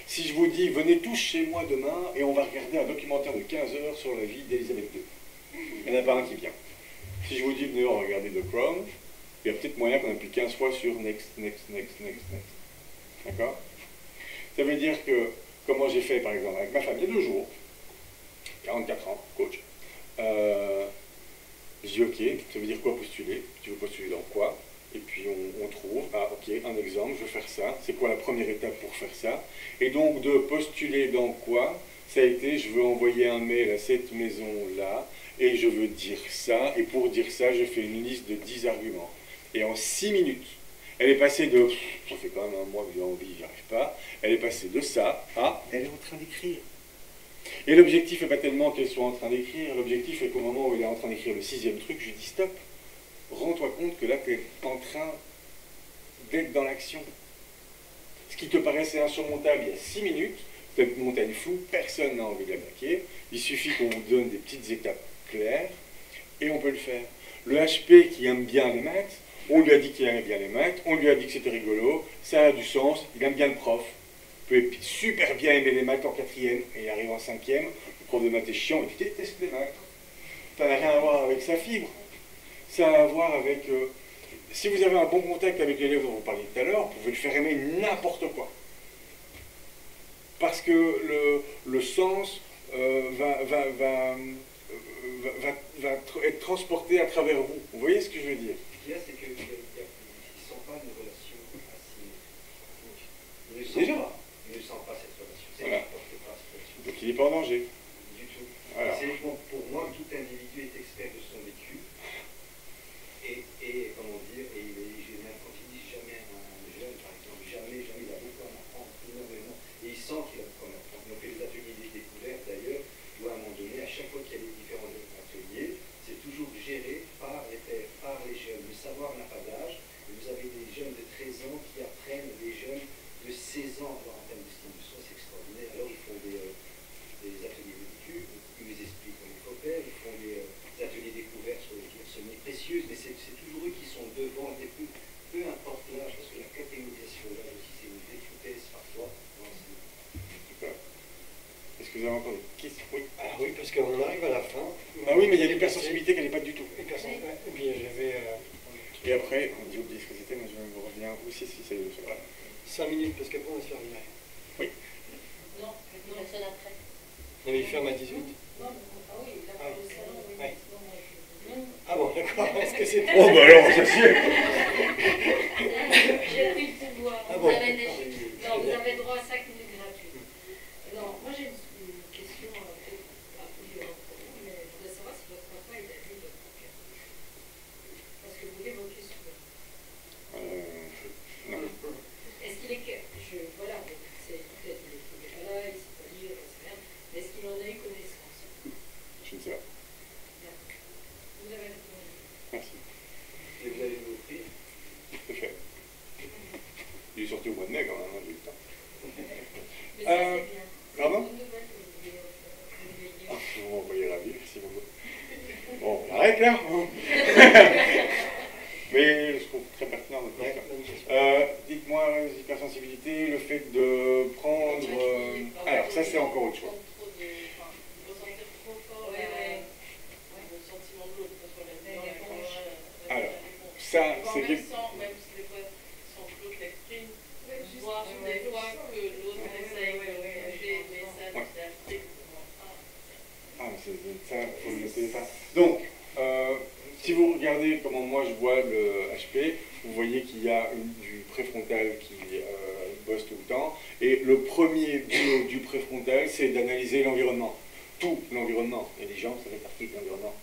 Si je vous dis, venez tous chez moi demain et on va regarder un documentaire de 15 heures sur la vie d'Elisabeth II. Il n'y en a pas un qui vient. Si je vous dis, venez, on va regarder The Crown, il y a peut-être moyen qu'on appuie 15 fois sur Next. D'accord? Ça veut dire que, comment j'ai fait par exemple avec ma femme il y a 2 jours, 44 ans, coach, je dis ok, ça veut dire quoi postuler? Tu veux postuler dans quoi? Et puis on trouve, ok, un exemple, je veux faire ça, c'est quoi la première étape pour faire ça? Et donc de postuler dans quoi, ça a été, je veux envoyer un mail à cette maison-là, et je veux dire ça, et pour dire ça, je fais une liste de 10 arguments. Et en 6 minutes, elle est passée de, ça fait quand même un mois que j'ai envie, j'y arrive pas, elle est passée de ça à, elle est en train d'écrire. Et l'objectif n'est pas tellement qu'elle soit en train d'écrire, l'objectif est qu'au moment où elle est en train d'écrire le 6e truc, je lui dis stop, rends-toi compte que là, tu es en train d'être dans l'action. Ce qui te paraissait insurmontable il y a 6 minutes, peut-être une montagne floue, personne n'a envie de l'attaquer, il suffit qu'on vous donne des petites étapes claires, et on peut le faire. Le HP qui aime bien les maths, on lui a dit qu'il aimait bien les maths, on lui a dit que c'était rigolo, ça a du sens, il aime bien le prof, il peut super bien aimer les maths en 4e, et il arrive en 5e, le prof de maths est chiant, il déteste les maths. Ça n'a rien à voir avec sa fibre, ça a à voir avec... si vous avez un bon contact avec l'élève dont vous parliez tout à l'heure, vous pouvez le faire aimer n'importe quoi. Parce que le sens va être transporté à travers vous. Vous voyez ce que je veux dire? Ce qu'il y a, c'est qu'ils ne sentent pas une relation assez... Ils ne sentent pas cette relation. Voilà. Pas cette relation. Donc il n'est pas en danger. Du tout. Voilà. Pour moi, tout individu est expert de son vécu. Et comment dire, quand il dit jamais à un jeune, par exemple, jamais il a beaucoup à m'apprendre, énormément, et il sent qu'il a beaucoup à m'apprendre. On fait des ateliers des découvertes d'ailleurs, où à un moment donné, à chaque fois qu'il y a des différents ateliers, c'est toujours géré par les pairs, par les jeunes. Le savoir n'a pas d'âge, et vous avez des jeunes de 13 ans qui apprennent des jeunes de 16 ans à avoir un thème d'estime de soi, c'est extraordinaire. Alors ils font des ateliers de vécu, ils nous expliquent comment il faut faire, ils font des ateliers découvertes sur les semi-précieuses, mais c'est toujours eux qui sont devant, et peu importe l'âge, parce que la catégorisation de l'âge aussi, c'est une vraie foutaise parfois. Est-ce que vous avez encore des questions? Oui. Ah oui, parce qu'on arrive à la fin. Ah oui, mais il y a une hypersensibilité qu'elle n'est pas du tout. Et puis j'avais... Et après, j'ai oublié ce que c'était, mais je vous reviens. Oui, si, ça y est, c'est vrai. 5 minutes, parce qu'après on va se faire virer. Oui. Non, personne après. Non, mais il ferme à 18. Ah oui, là, Ah pour le salon, oui. ouais. Non, Ah bon, d'accord. Est-ce que c'est... Oh, bah alors, ça c'est... j'ai pris le pouvoir. Ah Vous bon. avez droit à 5 minutes gratuites. Non, moi j'ai une question peut-être un peu violente pour vous, mais je voudrais savoir si votre papa il a lu votre bouquin. Parce que vous l'évoquez souvent. Non. Est-ce qu'il est... Voilà, c'est peut-être il n'est pas là, il ne sait pas lire, il ne sait rien. Mais est-ce qu'il en a eu connaissance? Je ne sais pas. Vous avez répondu. Merci. Et vous allez nous offrir. C'est fait. Il est sorti au mois de mai quand même, j'ai eu le temps. Mais ça c'est bien. Pardon? C'est une nouvelle que vous voulez lire. Vous m'envoyez ravi, merci beaucoup. Bon, on arrête là. Mais je trouve très pertinent notre question. Dites-moi, hypersensibilité, le fait de prendre... alors, ça c'est encore autre chose. Ressentir trop fort le sentiment de l'autre, que ce soit la Alors, ça c'est... même si des fois sans que l'autre l'exprime, voir des fois que l'autre essaye de bouger, mais ça c'est abstrait. Ah, ça, faut le noter ça. Donc, si vous regardez comment moi je vois le HP, vous voyez qu'il y a du préfrontal qui bosse tout le temps. Et le premier but du préfrontal, c'est d'analyser l'environnement. Tout l'environnement. Et les gens, ça fait partie de l'environnement.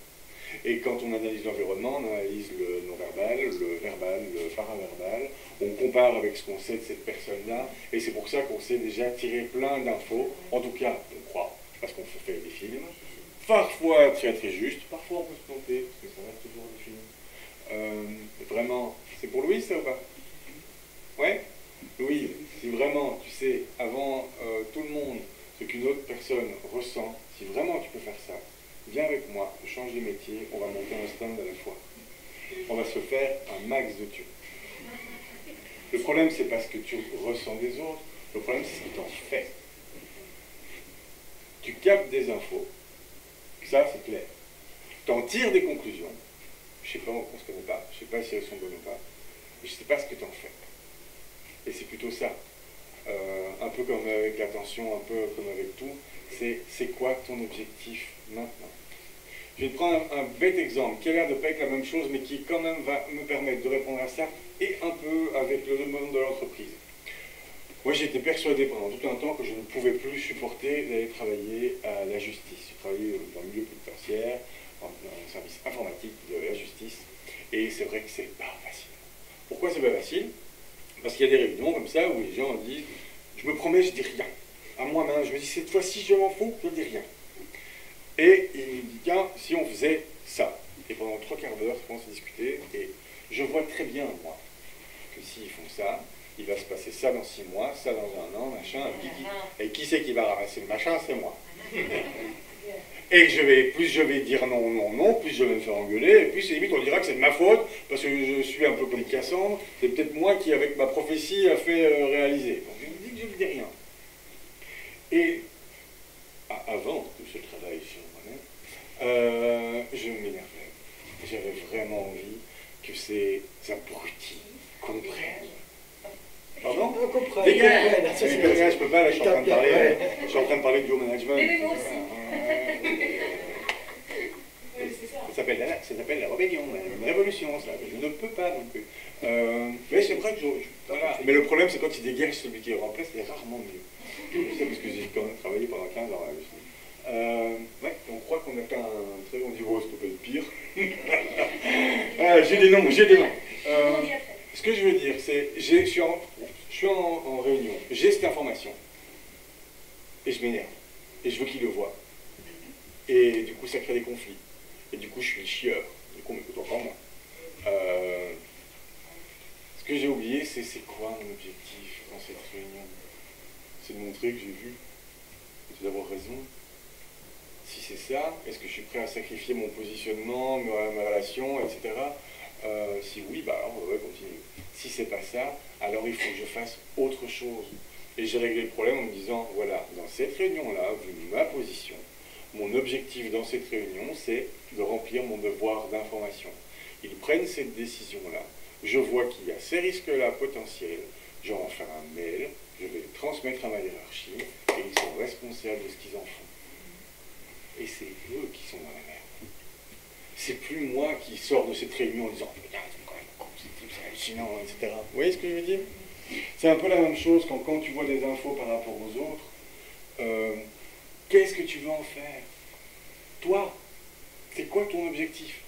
Et quand on analyse l'environnement, on analyse le non-verbal, le verbal, le paraverbal. On compare avec ce qu'on sait de cette personne-là. Et c'est pour ça qu'on sait déjà tirer plein d'infos. En tout cas, on croit, parce qu'on fait des films. Parfois très très juste, parfois on peut se planter, parce que ça reste toujours des films. Vraiment, c'est pour Louis ça ou pas? Ouais? Louis, si vraiment tu sais avant tout le monde ce qu'une autre personne ressent, si vraiment tu peux faire ça, viens avec moi, on change de métier, on va monter un stand à la fois. On va se faire un max de thunes. Le problème c'est pas ce que tu ressens des autres, le problème c'est ce que tu en fais. Tu captes des infos. Ça, c'est clair. Tu en tires des conclusions. Je ne sais pas, on ne se connaît pas. Je ne sais pas si elles sont bonnes ou pas. Mais je ne sais pas ce que tu en fais. Et c'est plutôt ça. Un peu comme avec l'attention, un peu comme avec tout. C'est quoi ton objectif maintenant? Je vais te prendre un bête exemple qui a l'air de ne pas être la même chose, mais qui quand même va me permettre de répondre à ça et un peu avec le monde de l'entreprise. Moi, j'étais persuadé pendant tout un temps que je ne pouvais plus supporter d'aller travailler à la justice. J'ai travaillé dans le milieu pénitentiaire, dans un service informatique de la justice, et c'est vrai que c'est pas facile. Pourquoi c'est pas facile? Parce qu'il y a des réunions comme ça où les gens disent « je me promets, je dis rien ». À moi-même, je me dis « cette fois-ci, je m'en fous, je dis rien ». Et il me dit « tiens, si on faisait ça ». Et pendant 3 quarts d'heure, je commence à discuter, et je vois très bien, moi, que s'ils font ça, il va se passer ça dans 6 mois, ça dans 1 an, machin, et qui c'est qui va ramasser le machin? C'est moi. Et plus je vais dire non, non, non, plus je vais me faire engueuler, et plus limite on dira que c'est de ma faute, parce que je suis un peu comme Cassandre, c'est peut-être moi qui, avec ma prophétie, a fait réaliser. Donc je me dis que je ne dis rien. Et avant que ce travail sur moi-même, je m'énervais. J'avais vraiment envie que ces abrutis comprennent. Pardon? Dégage! Je peux pas, là, je suis en train de parler du haut management. Mais moi aussi. Ça s'appelle la rébellion, une révolution, ça. Je ne peux pas non plus. Mais c'est vrai que voilà. Mais le problème, c'est quand il dégage celui qui est remplacé, c'est rarement mieux. C'est parce que j'ai quand même travaillé pendant 15 ans là. Ouais, on croit qu'on a fait un très bon niveau, c'est peut-être pire. J'ai des noms. Ce que je veux dire, c'est je suis en réunion, j'ai cette information, et je m'énerve, et je veux qu'il le voie. Et du coup, ça crée des conflits. Et du coup, je suis le chieur. Du coup, on m'écoute encore moins. Ce que j'ai oublié, c'est quoi mon objectif dans cette réunion? C'est de montrer que j'ai vu, c'est d'avoir raison. Si c'est ça, est-ce que je suis prêt à sacrifier mon positionnement, ma relation, etc. Si oui, bah alors on va continuer. Si c'est pas ça, alors il faut que je fasse autre chose. Et j'ai réglé le problème en me disant, voilà, dans cette réunion-là, vu ma position, mon objectif dans cette réunion, c'est de remplir mon devoir d'information. Ils prennent cette décision-là, je vois qu'il y a ces risques-là potentiels, je vais en faire un mail, je vais le transmettre à ma hiérarchie, et ils sont responsables de ce qu'ils en font. Et c'est eux qui sont dans la merde. C'est plus moi qui sors de cette réunion en disant « putain, c'est quand même con, c'est hallucinant, etc. » Vous voyez ce que je veux dire? C'est un peu la même chose quand tu vois des infos par rapport aux autres. Qu'est-ce que tu veux en faire? Toi, c'est quoi ton objectif?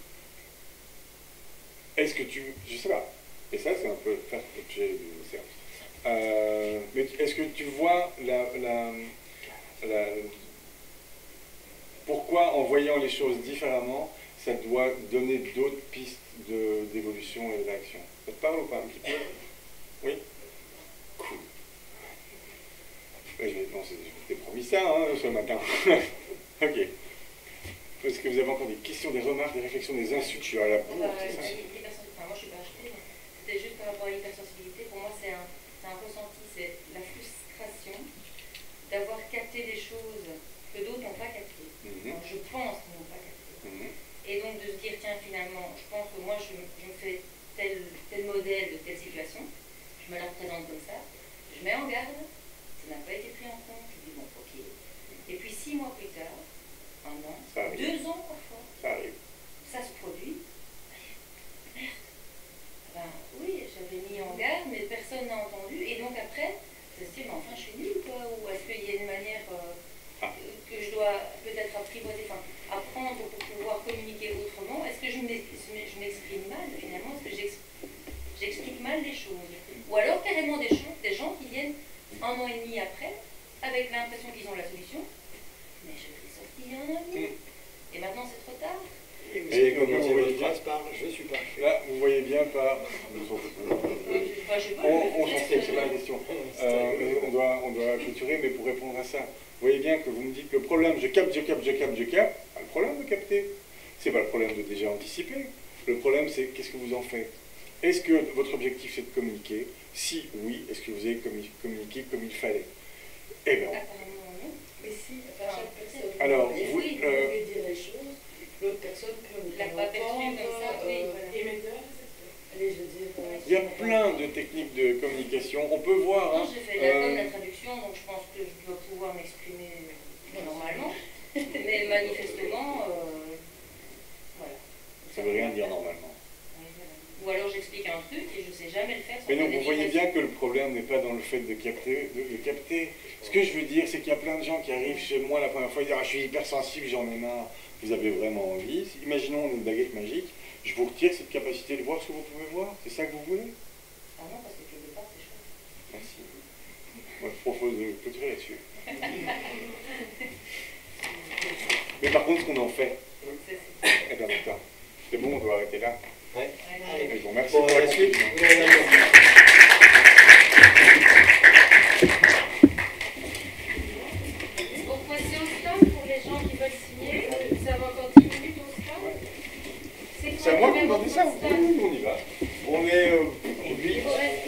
Est-ce que tu... Je sais pas. Et ça, c'est un peu faire l'objet du service. Mais est-ce que tu vois pourquoi, en voyant les choses différemment, ça doit donner d'autres pistes d'évolution et d'action? Ça te parle ou pas un petit peu? Oui? Cool. Je t'ai promis ça, hein, ce matin. Ok. Est-ce que vous avez encore des questions, des remarques, des réflexions, des insultes? Je suis à la bourre, c'est ça? Moi, je suis pas achetée. C'était juste par rapport à l'hypersensibilité. Pour moi, c'est un ressenti, c'est la frustration d'avoir capté des choses que d'autres n'ont pas captées. Alors, je pense qu'ils n'ont pas capté. Et donc de se dire, tiens, finalement, je pense que moi, je me fais tel modèle de telle situation, je me la représente comme ça, je mets en garde, ça n'a pas été pris en compte, je dis, bon, ok. Et puis 6 mois plus tard, 1 an, 2 ans parfois, ça se produit. Merde. Ben oui, j'avais mis en garde, mais personne n'a entendu, et donc après, ça se dit, mais enfin, je suis nulle, quoi, ou est-ce qu'il y a une manière que je dois peut-être apprivoiser, enfin, apprendre pour pouvoir communiquer autrement? Est-ce que je m'exprime mal, finalement? Est-ce que j'explique mal les choses? Ou alors carrément des gens qui viennent 1 an et demi après, avec l'impression qu'ils ont la solution, mais je l'ai sorti il y a 1 an et demi, et maintenant c'est trop tard. Et comment vous voyez bien par je suis pas. Là, vous voyez bien par... On s'en fout, c'est pas la question. On doit clôturer, mais pour répondre à ça, vous voyez bien que vous me dites le problème, je capte. Pas le problème de capter. C'est pas le problème de déjà anticiper. Le problème, c'est qu'est-ce que vous en faites? Est-ce que votre objectif, c'est de communiquer? Si oui, est-ce que vous avez communiqué comme il fallait? Eh bien. Apparemment non. Mais si, chaque personne alors, vous pouvez dire les choses, l'autre personne peut ne l'a pas perçu comme ça, oui, voilà. Émetteur, allez, je veux dire... il y a plein de techniques de communication. On peut voir... Non, j'ai fait la traduction, donc je pense que je dois pouvoir m'exprimer normalement. Mais manifestement, voilà. Ça ne veut rien dire normalement. Ou alors j'explique un truc et je ne sais jamais le faire sans Mais non, faire des vous voyez digressions. bien que le problème n'est pas dans le fait de capter. Ce que je veux dire, c'est qu'il y a plein de gens qui arrivent chez moi la première fois et disent ah, je suis hypersensible, j'en ai marre. Vous avez vraiment envie. Imaginons une baguette magique. Je vous retire cette capacité de voir ce que vous pouvez voir. C'est ça que vous voulez? Ah non, parce que quelque part c'est chaud. Merci. Moi, je propose de clôturer là-dessus. Mais par contre, ce qu'on en fait, eh bien, putain, c'est bon, on doit arrêter là. Ouais. Mais bon, merci Bon, pour la la suite, conclusion. vous avez la- Pour passer au stand, pour les gens qui veulent signer, ça va encore 10 minutes au stand. C'est à moi que vous demandez ça? Oui, on y va. On est Il vous reste